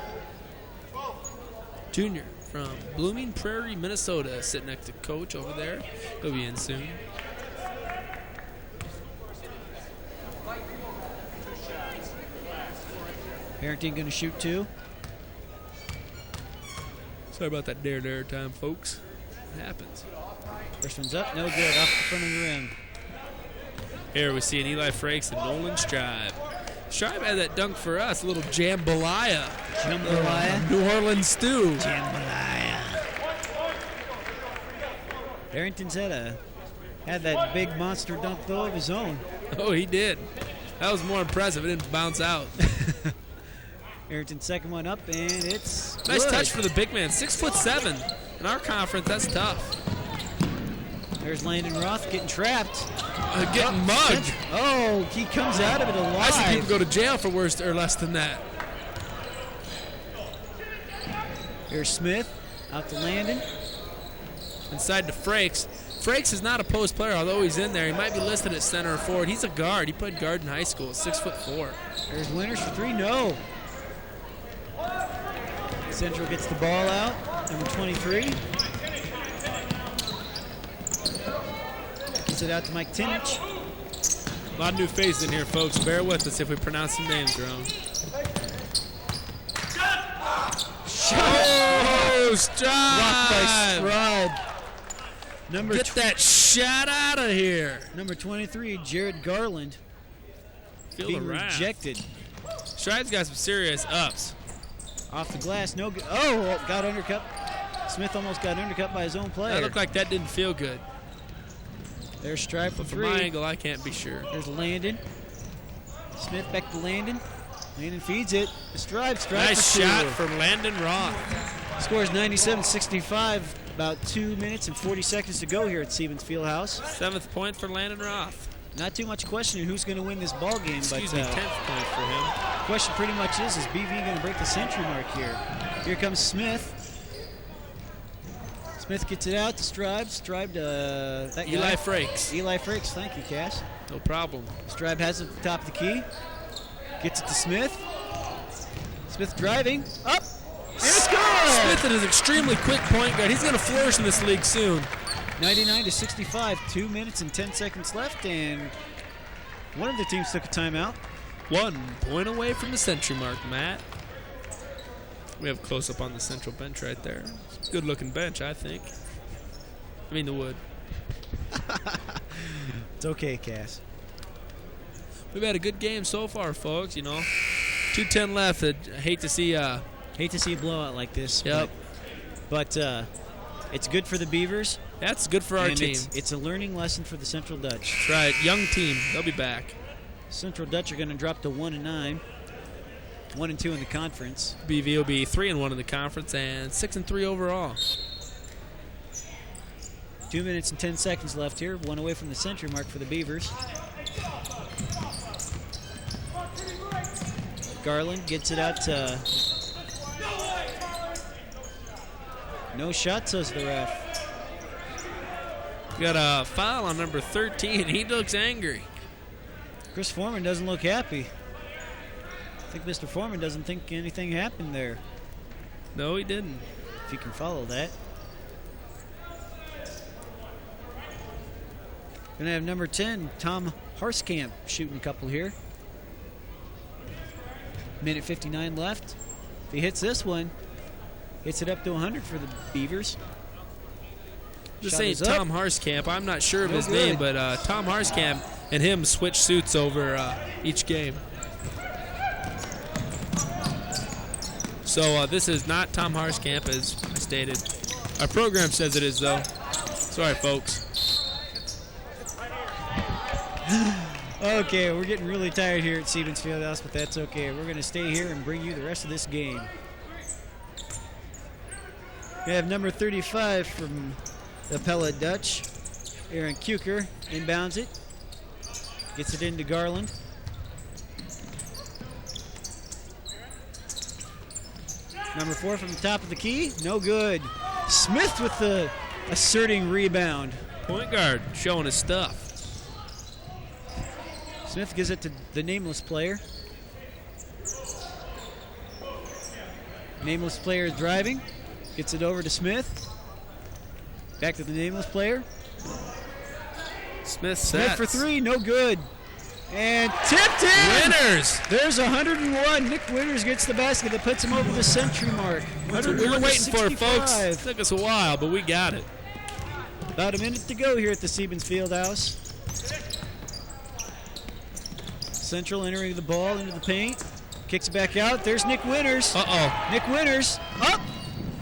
Junior from Blooming Prairie, Minnesota, sitting next to Coach over there. He'll be in soon. Harrington going to shoot 2. Sorry about that dare time, folks. It happens. First one's up, no good, off the front of the rim. Here we see an Eli Frakes and Nolan Stribe. Stribe had that dunk for us, a little jambalaya. Jambalaya? New Orleans stew. Jambalaya. Harrington's had that big monster dunk, though, of his own. Oh, he did. That was more impressive. It didn't bounce out. Harrington's second one up, and it's nice good. touch for the big man. 6'7". In our conference, that's tough. There's Landon Roth getting trapped. Getting mugged. Oh, he comes out of it alive. I see people go to jail for worse or less than that. Here's Smith out to Landon. Inside to Frakes. Frakes is not a post player, although he's in there. He might be listed at center or forward. He's a guard. He played guard in high school, 6'4". There's Winters for 3. No. Central gets the ball out. Number 23. Gets it out to Mike Tinich. A lot of new faces in here, folks. Bear with us if we pronounce some names wrong. Oh, Stride! Blocked by Stride. Get that shot out of here. Number 23, Jared Garland. Feel being the wrath. rejected. Stride's got some serious ups. Off the glass, no good. Oh, got undercut. Smith almost got undercut by his own player. That looked like that didn't feel good. There's Stripe for But from 3. my angle, I can't be sure. There's Landon. Smith back to Landon. Landon feeds it. Stripe Nice for 2. shot from Landon Roth. Scores 97-65. About 2 minutes and 40 seconds to go here at Siemens Fieldhouse. 7th point for Landon Roth. Not too much questioning who's going to win this ball game. Excuse but, me, 10th point for him. The question pretty much is BV going to break the century mark here? Here comes Smith. Smith gets it out to Stribe. Stribe to that Eli guy. Frakes. Eli Frakes, thank you, Cass. No problem. Stribe has it at the top of the key. Gets it to Smith. Smith driving. Up. And it's good! Smith is an extremely quick point guard. He's going to flourish in this league soon. 99-65. 2 minutes and 10 seconds left, and one of the teams took a timeout. 1 point away from the century mark, Matt. We have close-up on the central bench right there. Good-looking bench, I think. I mean the wood. It's okay, Cass. We've had a good game so far, folks. 2:10 left. I hate to see a blowout like this. Yep. But it's good for the Beavers. That's good for our team. It's a learning lesson for the Central Dutch. That's right. Young team. They'll be back. Central Dutch are going to drop to 1-9. 1-2 in the conference. BV will be 3-1 in the conference and 6-3 overall. 2 minutes and 10 seconds left here. 1 away from the century mark for the Beavers. Garland gets it out to... No shot, says the ref. Got a foul on number 13. He looks angry. Chris Foreman doesn't look happy. I think Mr. Foreman doesn't think anything happened there. No, he didn't. If you can follow that. Gonna have number 10, Tom Harskamp, shooting a couple here. Minute 59 left. If he hits this one, hits it up to 100 for the Beavers. Just saying Tom Harskamp. I'm not sure of his name, but Tom Harskamp and him switch suits over each game. So this is not Tom Harskamp, as I stated. Our program says it is, though. Sorry, folks. Okay, we're getting really tired here at Stevens Fieldhouse, but that's okay. We're going to stay here and bring you the rest of this game. We have number 35 from the Pella Dutch. Aaron Kuker inbounds it. Gets it into Garland. Number 4 from the top of the key. No good. Smith with the asserting rebound. Point guard showing his stuff. Smith gives it to the nameless player. Nameless player is driving. Gets it over to Smith. Back to the nameless player. Smith for 3, no good. And tipped in! Winners! There's 101. Nick Winters gets the basket that puts him over the century mark. That's what we were waiting for, folks. It took us a while, but we got it. About a minute to go here at the Stevens Fieldhouse. Central entering the ball into the paint. Kicks it back out. There's Nick Winters. Uh-oh. Nick Winters. Up.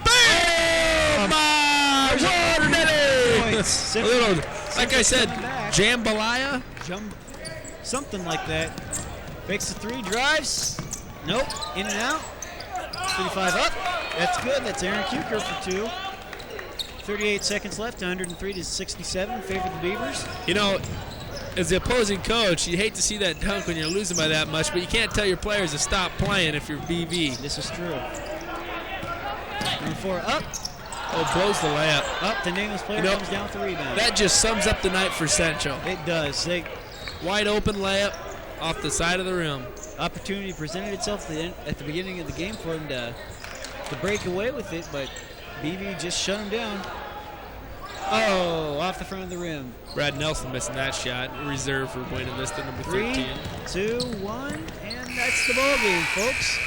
Bam! My word, points. A little, like I said, jambalaya? Something like that. Makes the 3, drives. Nope. In and out. 35 up. That's good. That's Aaron Kuker for 2. 38 seconds left. 103 to 67. Favor the Beavers. As the opposing coach, you hate to see that dunk when you're losing by that much, but you can't tell your players to stop playing if you're BV. This is true. Number 4 up. Oh, blows the layup. Up. The nameless player comes down with the rebound. That just sums up the night for Central. It does. Wide open layup off the side of the rim. Opportunity presented itself at the beginning of the game for him to break away with it, but BV just shut him down. Oh, off the front of the rim. Brad Nelson missing that shot. Reserve for Buena Vista, number 13. 3, 2, 1, and that's the ball game, folks.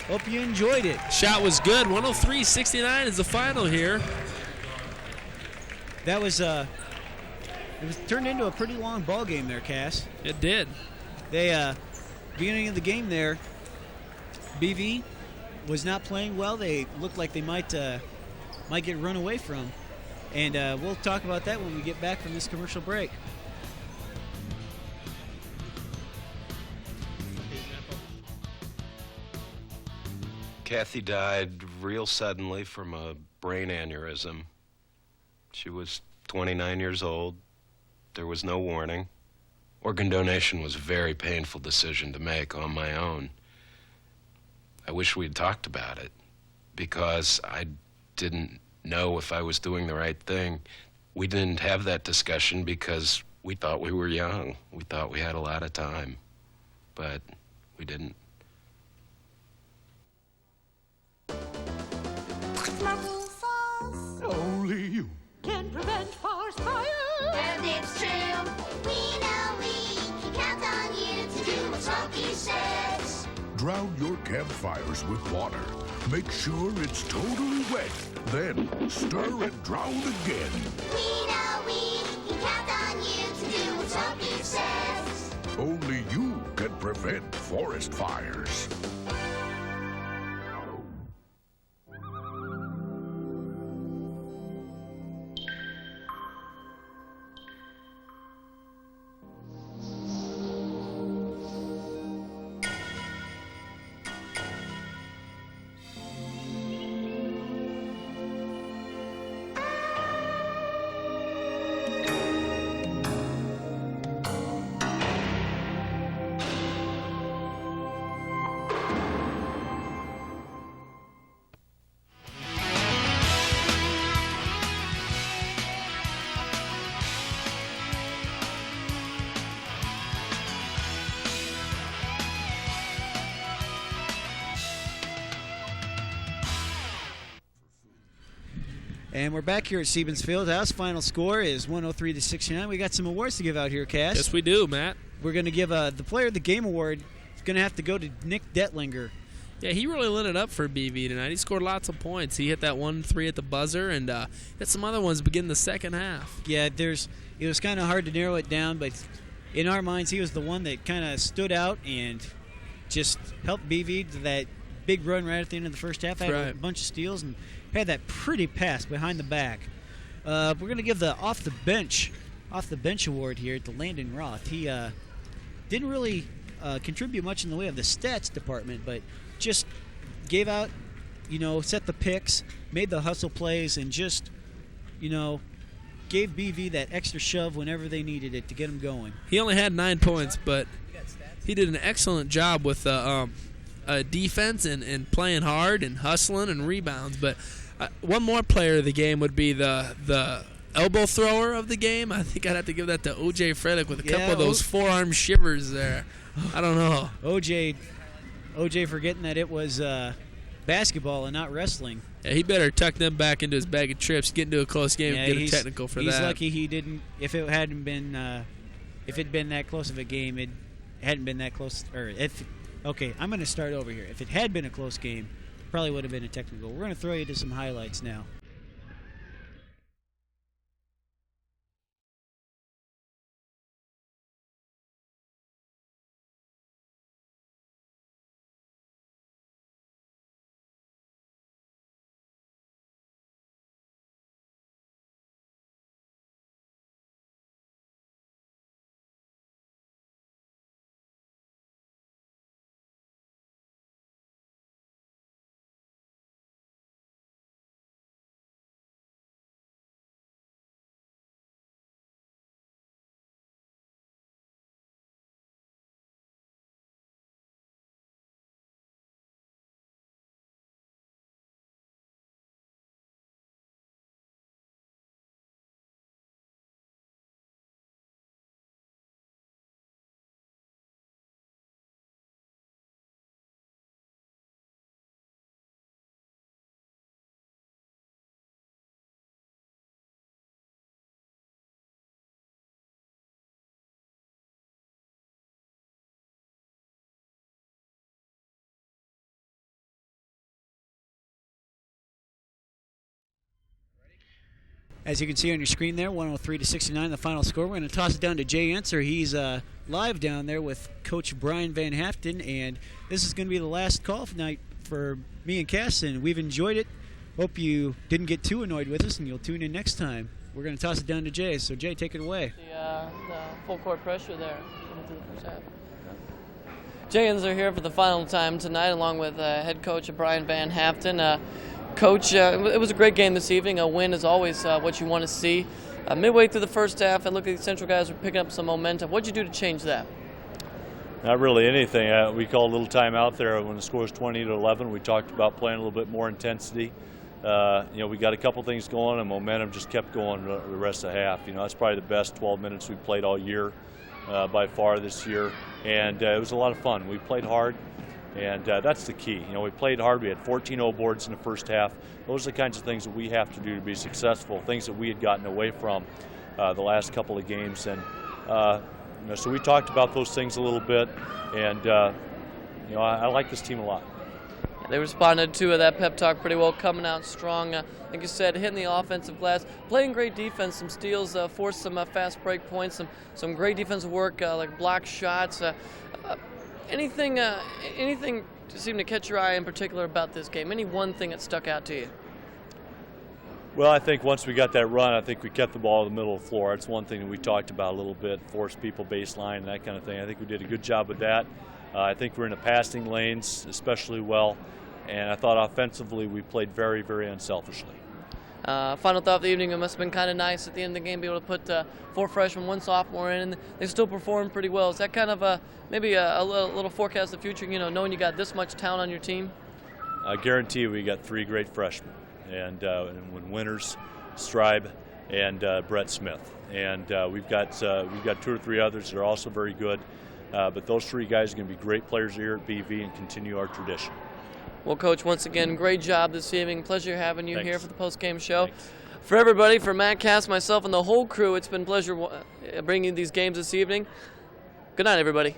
Hope you enjoyed it. Shot was good. 103-69 is the final here. That was it was turned into a pretty long ball game there, Cass. It did. They beginning of the game there, BV was not playing well. They looked like they might get run away from. And we'll talk about that when we get back from this commercial break. Kathy died real suddenly from a brain aneurysm. She was 29 years old. There was no warning. Organ donation was a very painful decision to make on my own. I wish we'd talked about it because I didn't know if I was doing the right thing. We didn't have that discussion because we thought we were young. We thought we had a lot of time, but we didn't. Only you can prevent forest fires. And it's true. We know we can count on you to do what Smokey says. Drown your campfires with water. Make sure it's totally wet. Then stir and drown again. We know we can count on you to do what Sophie says. Only you can prevent forest fires. And we're back here at Stevens Fieldhouse. Final score is 103-69. We got some awards to give out here, Cass. Yes, we do, Matt. We're going to give the Player of the Game award. It's going to have to go to Nick Detlinger. Yeah, he really lit it up for BV tonight. He scored lots of points. He hit that 1-3 at the buzzer and hit some other ones beginning the second half. Yeah, it was kind of hard to narrow it down, but in our minds, he was the one that kind of stood out and just helped BV to that big run right at the end of the first half. Had a bunch of steals and had that pretty pass behind the back. We're going to give the off the bench award here to Landon Roth. He didn't really contribute much in the way of the stats department, but just gave out, set the picks, made the hustle plays, and just, gave BV that extra shove whenever they needed it to get them going. He only had 9 points, but he did an excellent job with defense and playing hard and hustling and rebounds. But one more player of the game would be the elbow thrower of the game. I think I'd have to give that to O.J. Frelick with a couple of those forearm shivers there. I don't know. O.J. forgetting that it was basketball and not wrestling. Yeah, he better tuck them back into his bag of trips, get into a close game, and get a technical for that. He's lucky he didn't. If it hadn't been, if it'd been that close of a game, it hadn't been that close. Okay, I'm going to start over here. If it had been a close game, probably would have been a technical. We're going to throw you to some highlights now. As you can see on your screen there, 103-69, the final score. We're going to toss it down to Jay Enser. He's live down there with Coach Brian Van Haften, and this is going to be the last call night for me and Cass, and we've enjoyed it. Hope you didn't get too annoyed with us, and you'll tune in next time. We're going to toss it down to Jay. So, Jay, take it away. The full court pressure there through the first half. Jay Enser here for the final time tonight, along with head coach Brian Van Haften. Coach, it was a great game this evening. A win is always what you want to see. Midway through the first half, it looked like the Central guys were picking up some momentum. What did you do to change that? Not really anything. We called a little time out there when the score was 20-11. We talked about playing a little bit more intensity. We got a couple things going, and momentum just kept going the rest of the half. That's probably the best 12 minutes we've played all year by far this year. And it was a lot of fun. We played hard. And that's the key. We played hard. We had 14 O-boards in the first half. Those are the kinds of things that we have to do to be successful, things that we had gotten away from the last couple of games. And so we talked about those things a little bit. And I like this team a lot. They responded to that pep talk pretty well, coming out strong. Like you said, hitting the offensive glass, playing great defense, some steals, forced some fast break points, some great defensive work, like block shots. Anything seemed to catch your eye in particular about this game? Any one thing that stuck out to you? Well, I think once we got that run, I think we kept the ball in the middle of the floor. It's one thing that we talked about a little bit, force people baseline and that kind of thing. I think we did a good job with that. I think we're in the passing lanes especially well, and I thought offensively we played very, very unselfishly. Final thought of the evening, it must have been kind of nice at the end of the game to be able to put 4 freshmen, 1 sophomore in, and they still performed pretty well. Is that kind of maybe a little forecast of the future, knowing you got this much talent on your team? I guarantee you we got 3 great freshmen, and when Winters, Stribe, and Brett Smith. And we've got 2 or 3 others that are also very good, but those 3 guys are going to be great players here at BV and continue our tradition. Well, Coach, once again, great job this evening. Pleasure having you here for the post-game show. Thanks. For everybody, for Matt Cass, myself, and the whole crew, it's been a pleasure bringing you these games this evening. Good night, everybody.